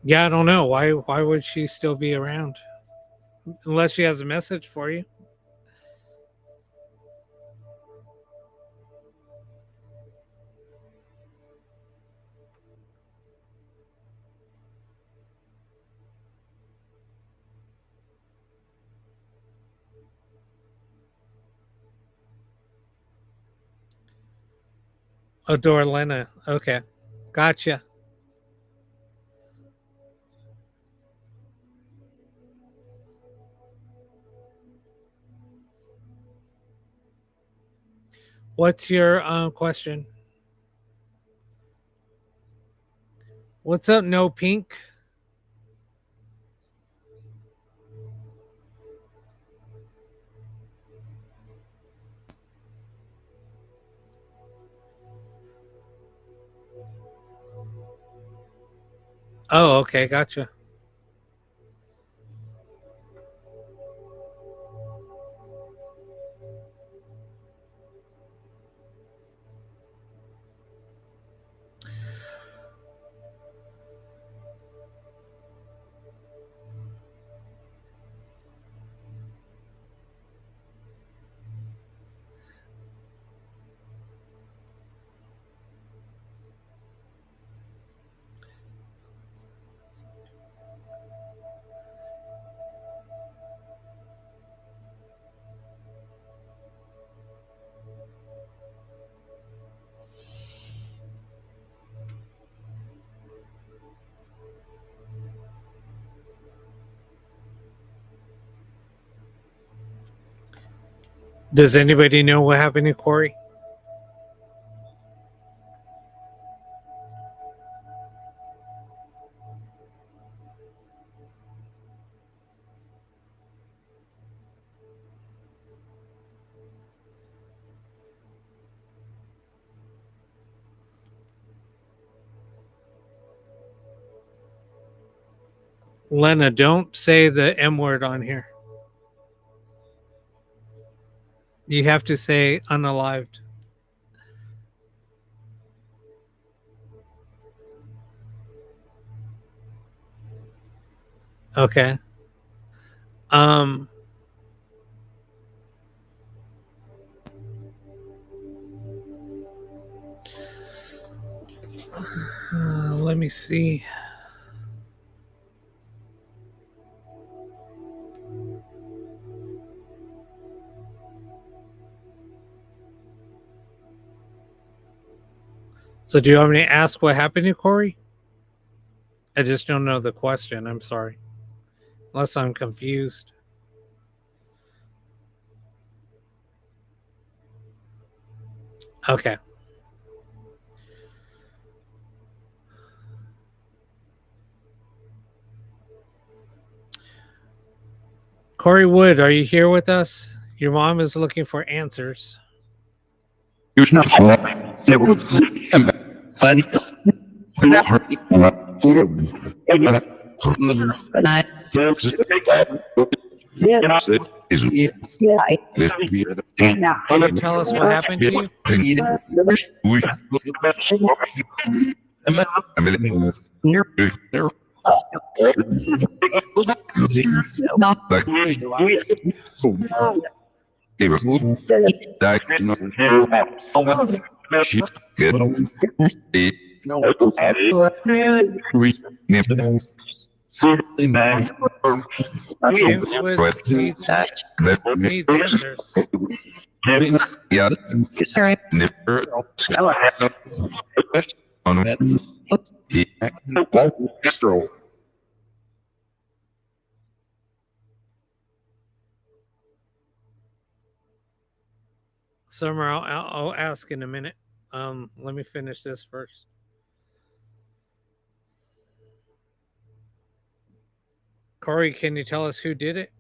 Speaker 1: Yeah, I don't know. Why would she still be around? Unless she has a message for you. Oh, Dora Lena. Okay. Gotcha. What's your question? What's up, No Pink? Oh, okay, gotcha. Does anybody know what happened to Corey? Lena, don't say the M word on here. You have to say unalived. Okay. Um let me see. So do you want me to ask what happened to Corey? I just don't know the question. I'm sorry. Unless I'm confused. Okay. Corey Wood, are you here with us? Your mom is looking for answers. Can you tell us what happened to you? James Woods needs answers. Summer, I'll ask in a minute. Let me finish this first. Corey, can you tell us who did it?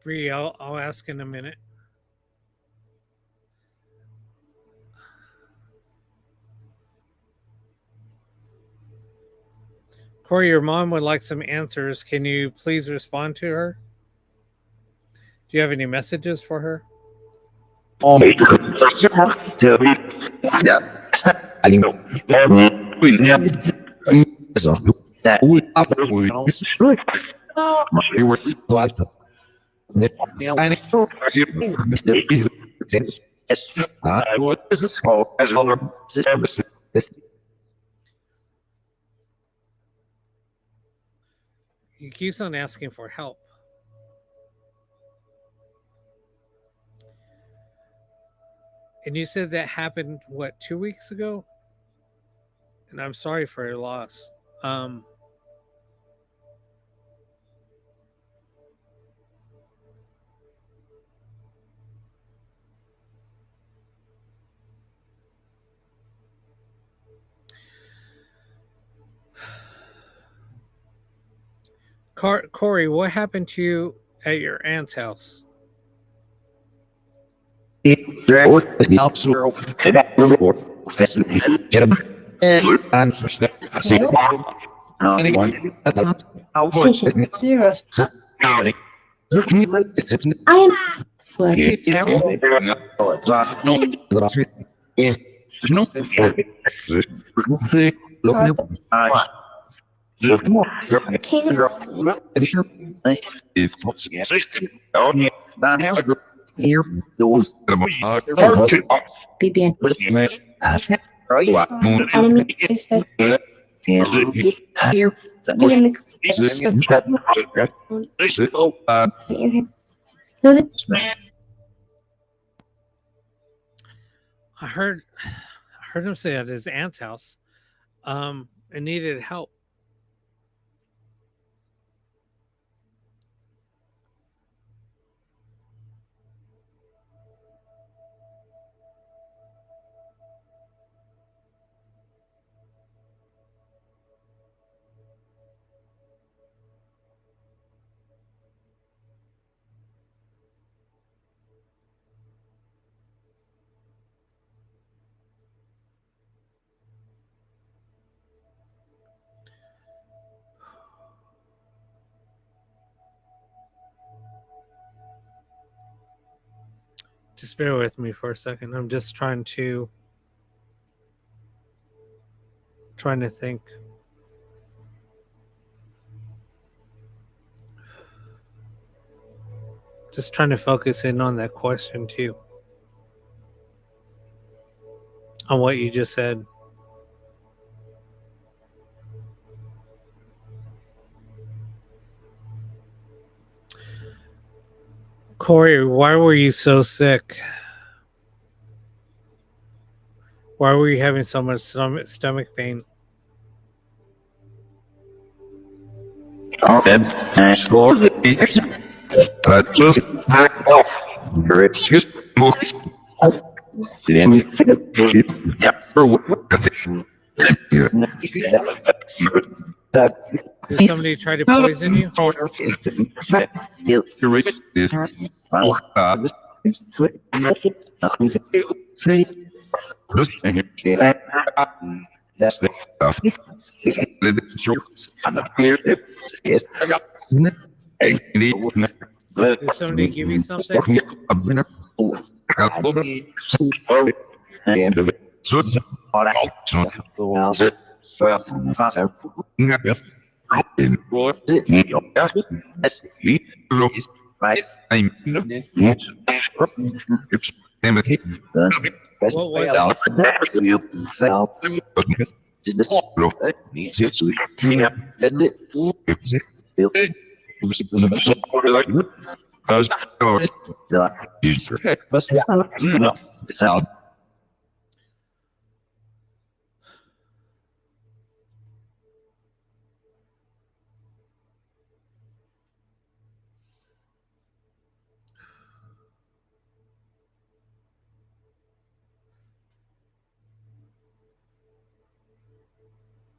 Speaker 1: Bree, I'll ask in a minute. Corey, your mom would like some answers. Can you please respond to her? Do you have any messages for her? He keeps on asking for help. And you said that happened, what, 2 weeks ago? And I'm sorry for your loss. Um, Corey, what happened to you at your aunt's house? I heard him say at his aunt's house, and needed help. Just bear with me for a second. I'm just trying to think. Just trying to focus in on that question too. On what you just said. Corey, why were you so sick? Why were you having so much stomach pain? Did somebody try to poison you? Did somebody give you something? What was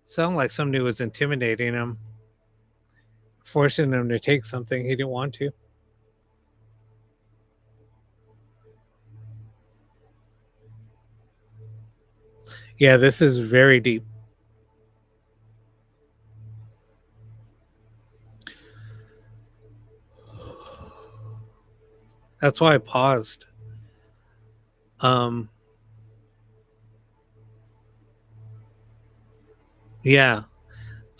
Speaker 1: Sound like somebody was intimidating him, forcing him to take something he didn't want to. Yeah, this is very deep. That's why I paused. Um, yeah,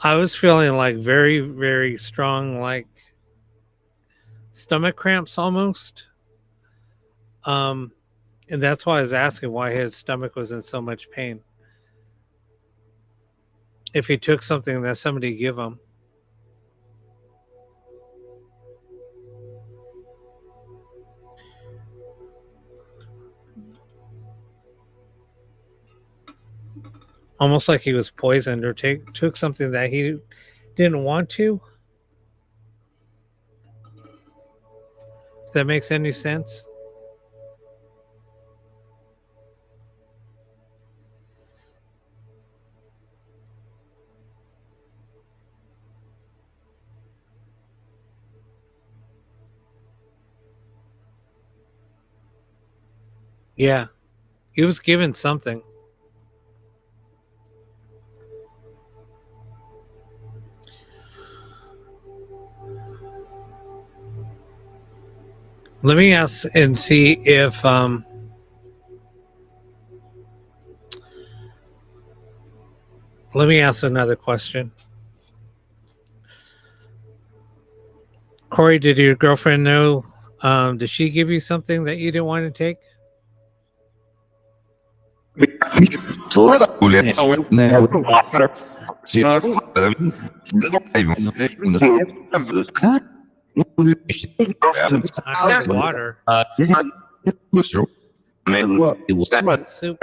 Speaker 1: I was feeling like very, very strong, like stomach cramps almost. Um, and that's why I was asking why his stomach was in so much pain. If he took something that somebody give him. Almost like he was poisoned or took something that he didn't want to. If that makes any sense. Yeah, he was given something. Let me ask and see if let me ask another question. Corey, did your girlfriend know? Did she give you something that you didn't want to take? I heard water. Soup.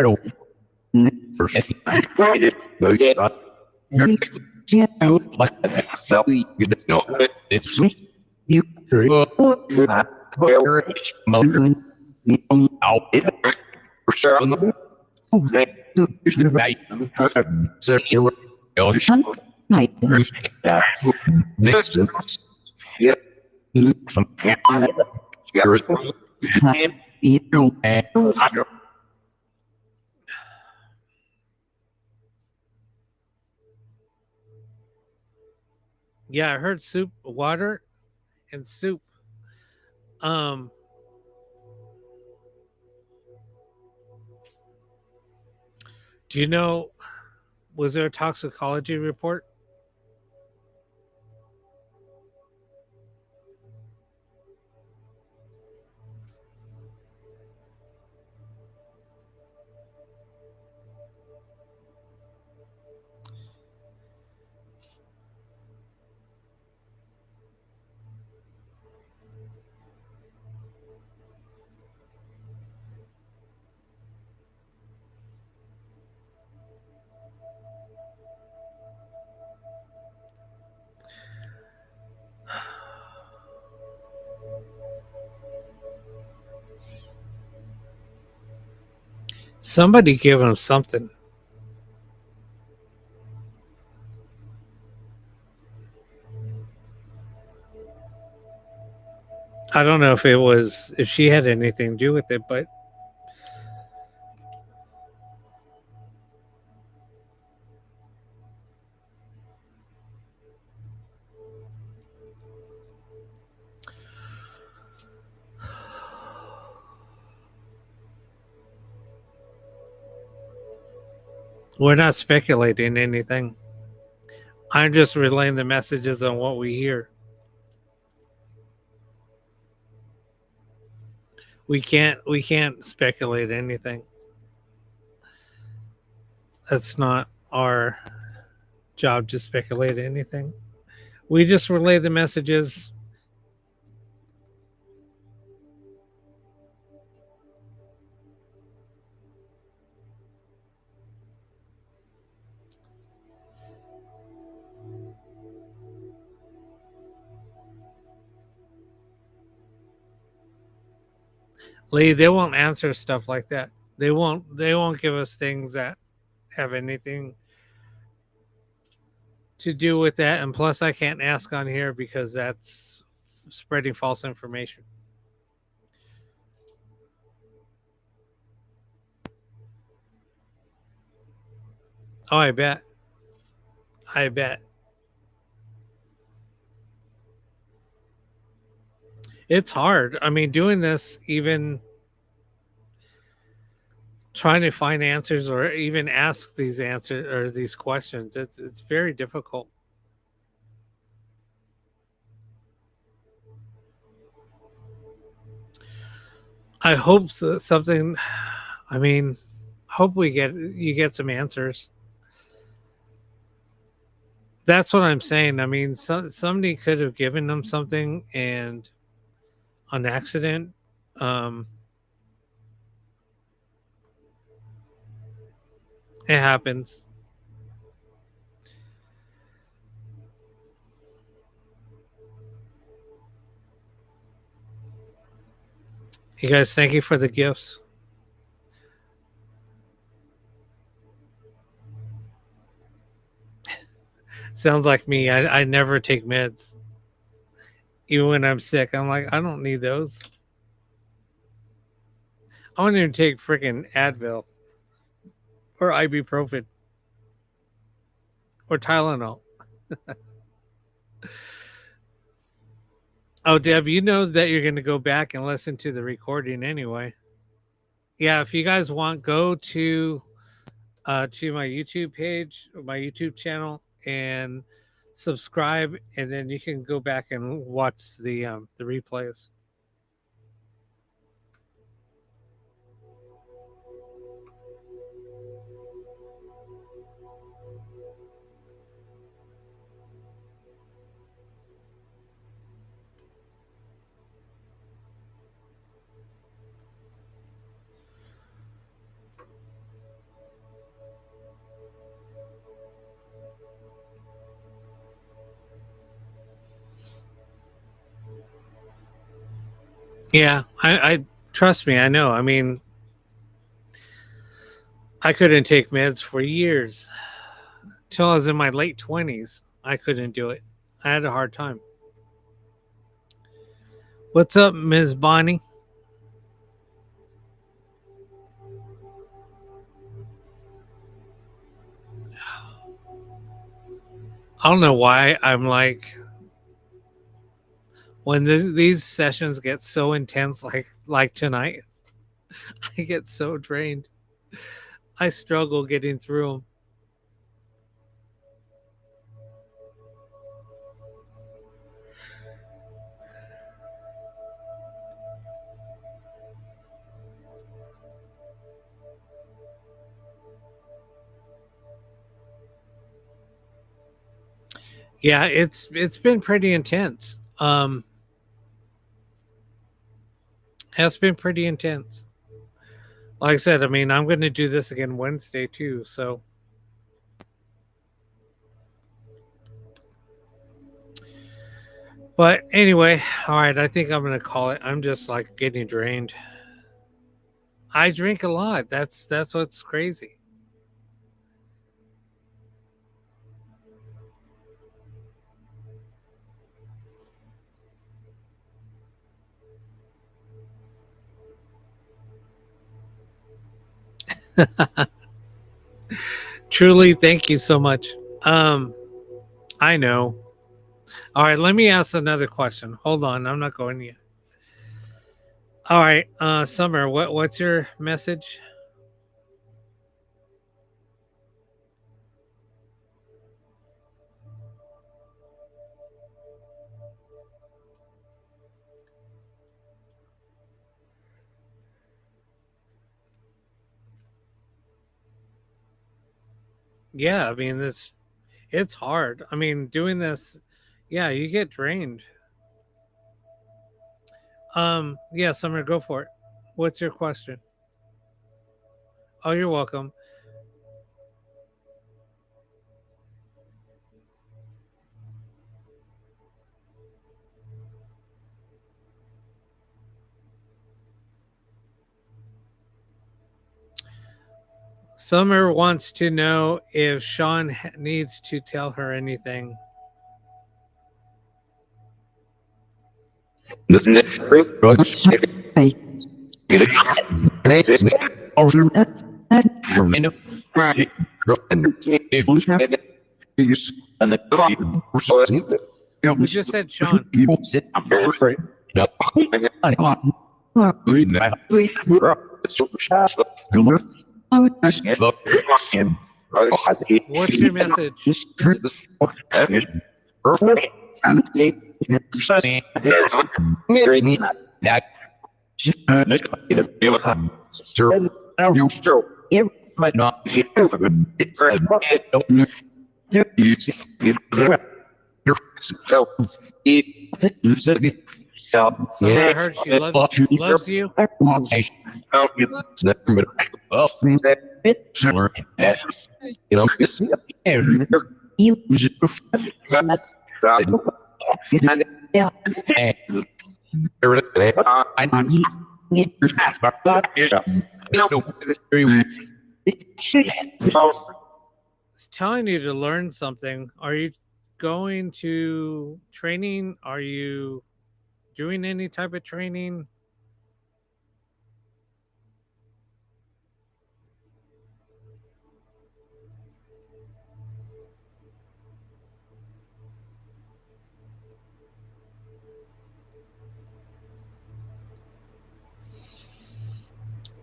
Speaker 1: Yeah, I heard soup, water, and soup. Um, do you know? Was there a toxicology report? Somebody gave him something. I don't know if she had anything to do with it, but we're not speculating anything. I'm just relaying the messages on what we hear. We can't speculate anything. That's not our job to speculate anything. We just relay the messages. Lee, they won't answer stuff like that. They won't give us things that have anything to do with that. And plus I can't ask on here because that's spreading false information. Oh, I bet. I bet. It's hard. I mean, doing this even trying to find answers or even ask these answers or these questions. It's very difficult. I hope something. I mean, hope you get some answers. That's what I'm saying. I mean, somebody could have given them something and on accident. Um, it happens. You guys, thank you for the gifts. Sounds like me. I never take meds. Even when I'm sick, I'm like, I don't need those. I don't even take freaking Advil or ibuprofen or Tylenol. Oh, Deb, you know that you're going to go back and listen to the recording anyway. Yeah, if you guys want, go to my YouTube page, my YouTube channel, and subscribe, and then you can go back and watch the replays. Yeah, I trust me, I know. I mean, I couldn't take meds for years. Till I was in my late 20s. I couldn't do it. I had a hard time. What's up, Ms. Bonnie? I don't know why I'm like, when these sessions get so intense, like tonight, I get so drained. I struggle getting through them. Yeah, it's been pretty intense. Has been pretty intense. Like I said, I mean, I'm going to do this again Wednesday too, so. But anyway, all right, I think I'm going to call it. I'm just like getting drained. I drink a lot. That's what's crazy. Truly, thank you so much. I know. All right, let me ask another question. Hold on, I'm not going yet. All right, Summer, what's your message? Yeah, I mean it's hard. I mean, doing this, yeah, you get drained. Yeah, Summer, go for it. What's your question? Oh, you're welcome. Summer wants to know if Sean needs to tell her anything. We just said Sean. What's your message? So I heard she loves you. It's telling you to learn something. Are you going to training? Are you doing any type of training?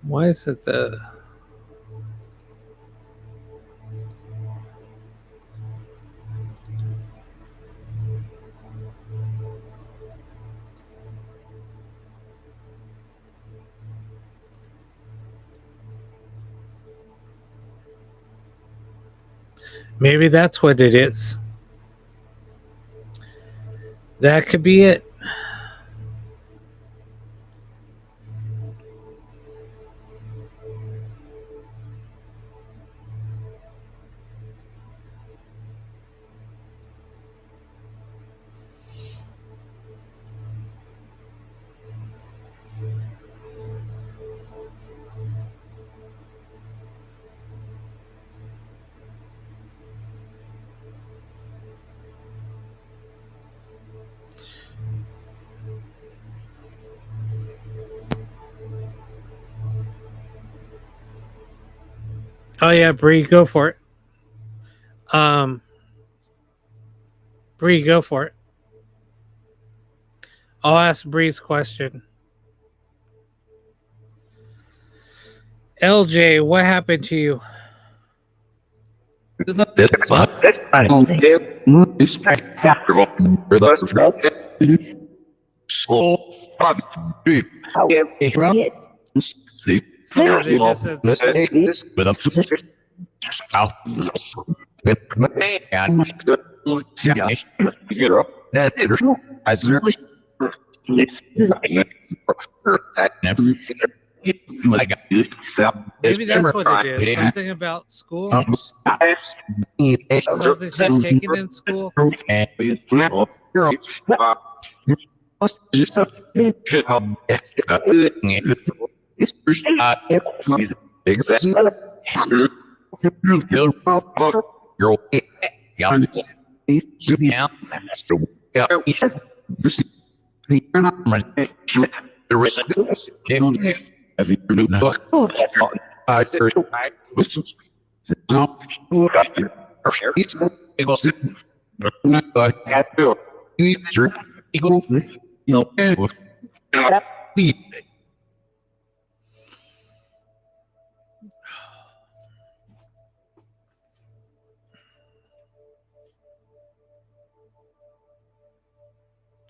Speaker 1: Why is it the maybe that's what it is. That could be it. Oh yeah, Bree, go for it. Bree, go for it. I'll ask Bree's question. LJ, what happened to you? Somebody just said maybe that's what it is. Something about school. Something she's taking in school.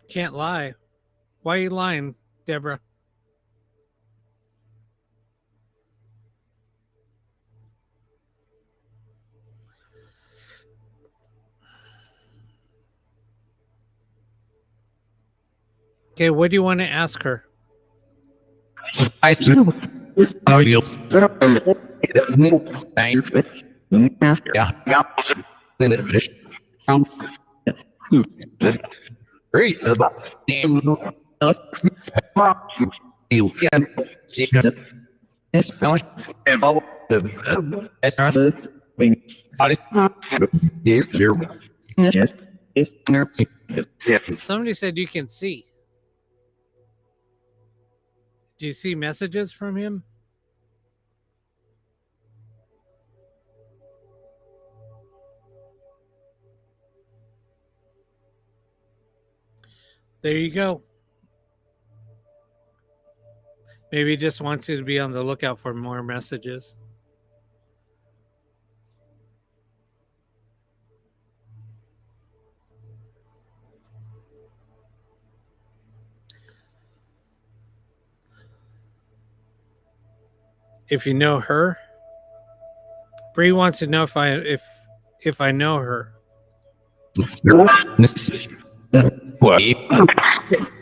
Speaker 1: Can't lie. Why are you lying, Deborah? Okay, what do you want to ask her? Somebody said you can see. Do you see messages from him? There you go. Maybe he just wants you to be on the lookout for more messages. If you know her, Bree wants to know if I know her.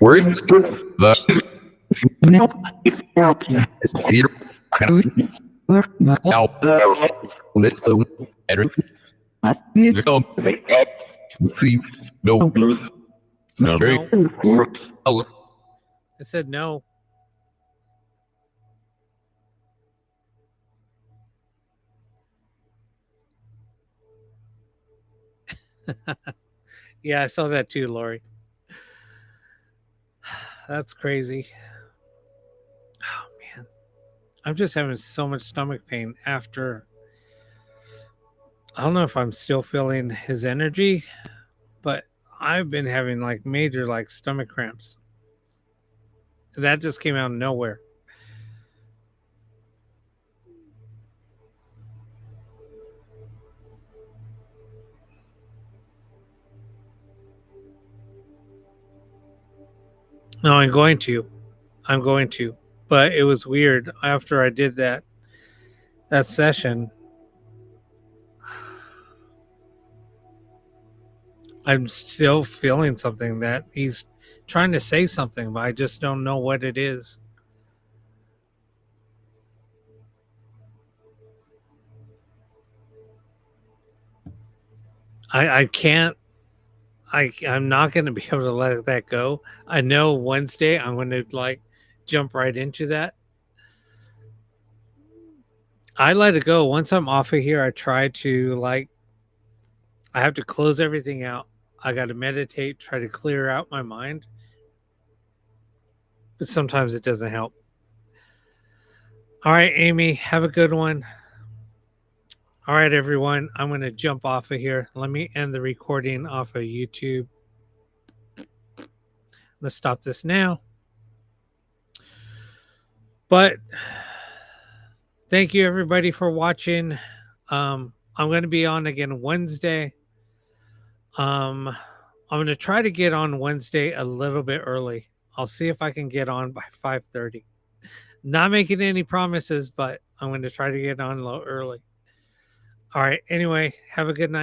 Speaker 2: Words.
Speaker 1: I said no. Yeah, I saw that too, Lori. That's crazy. Oh man. I'm just having so much stomach pain after. I don't know if I'm still feeling his energy, but I've been having like major like stomach cramps. That just came out of nowhere. No, I'm going to. I'm going to. But it was weird after I did that session. I'm still feeling something that he's trying to say something, but I just don't know what it is. I can't. I'm not going to be able to let that go. I know Wednesday I'm going to like jump right into that. I let it go. Once I'm off of here, I try to like, I have to close everything out. I got to meditate, try to clear out my mind. But sometimes it doesn't help. All right, Amy, have a good one. All right, everyone, I'm going to jump off of here. Let me end the recording off of YouTube. Let's stop this now. But thank you, everybody, for watching. I'm going to be on again Wednesday. I'm going to try to get on Wednesday a little bit early. I'll see if I can get on by 5:30. Not making any promises, but I'm going to try to get on a little early. All right. Anyway, have a good night.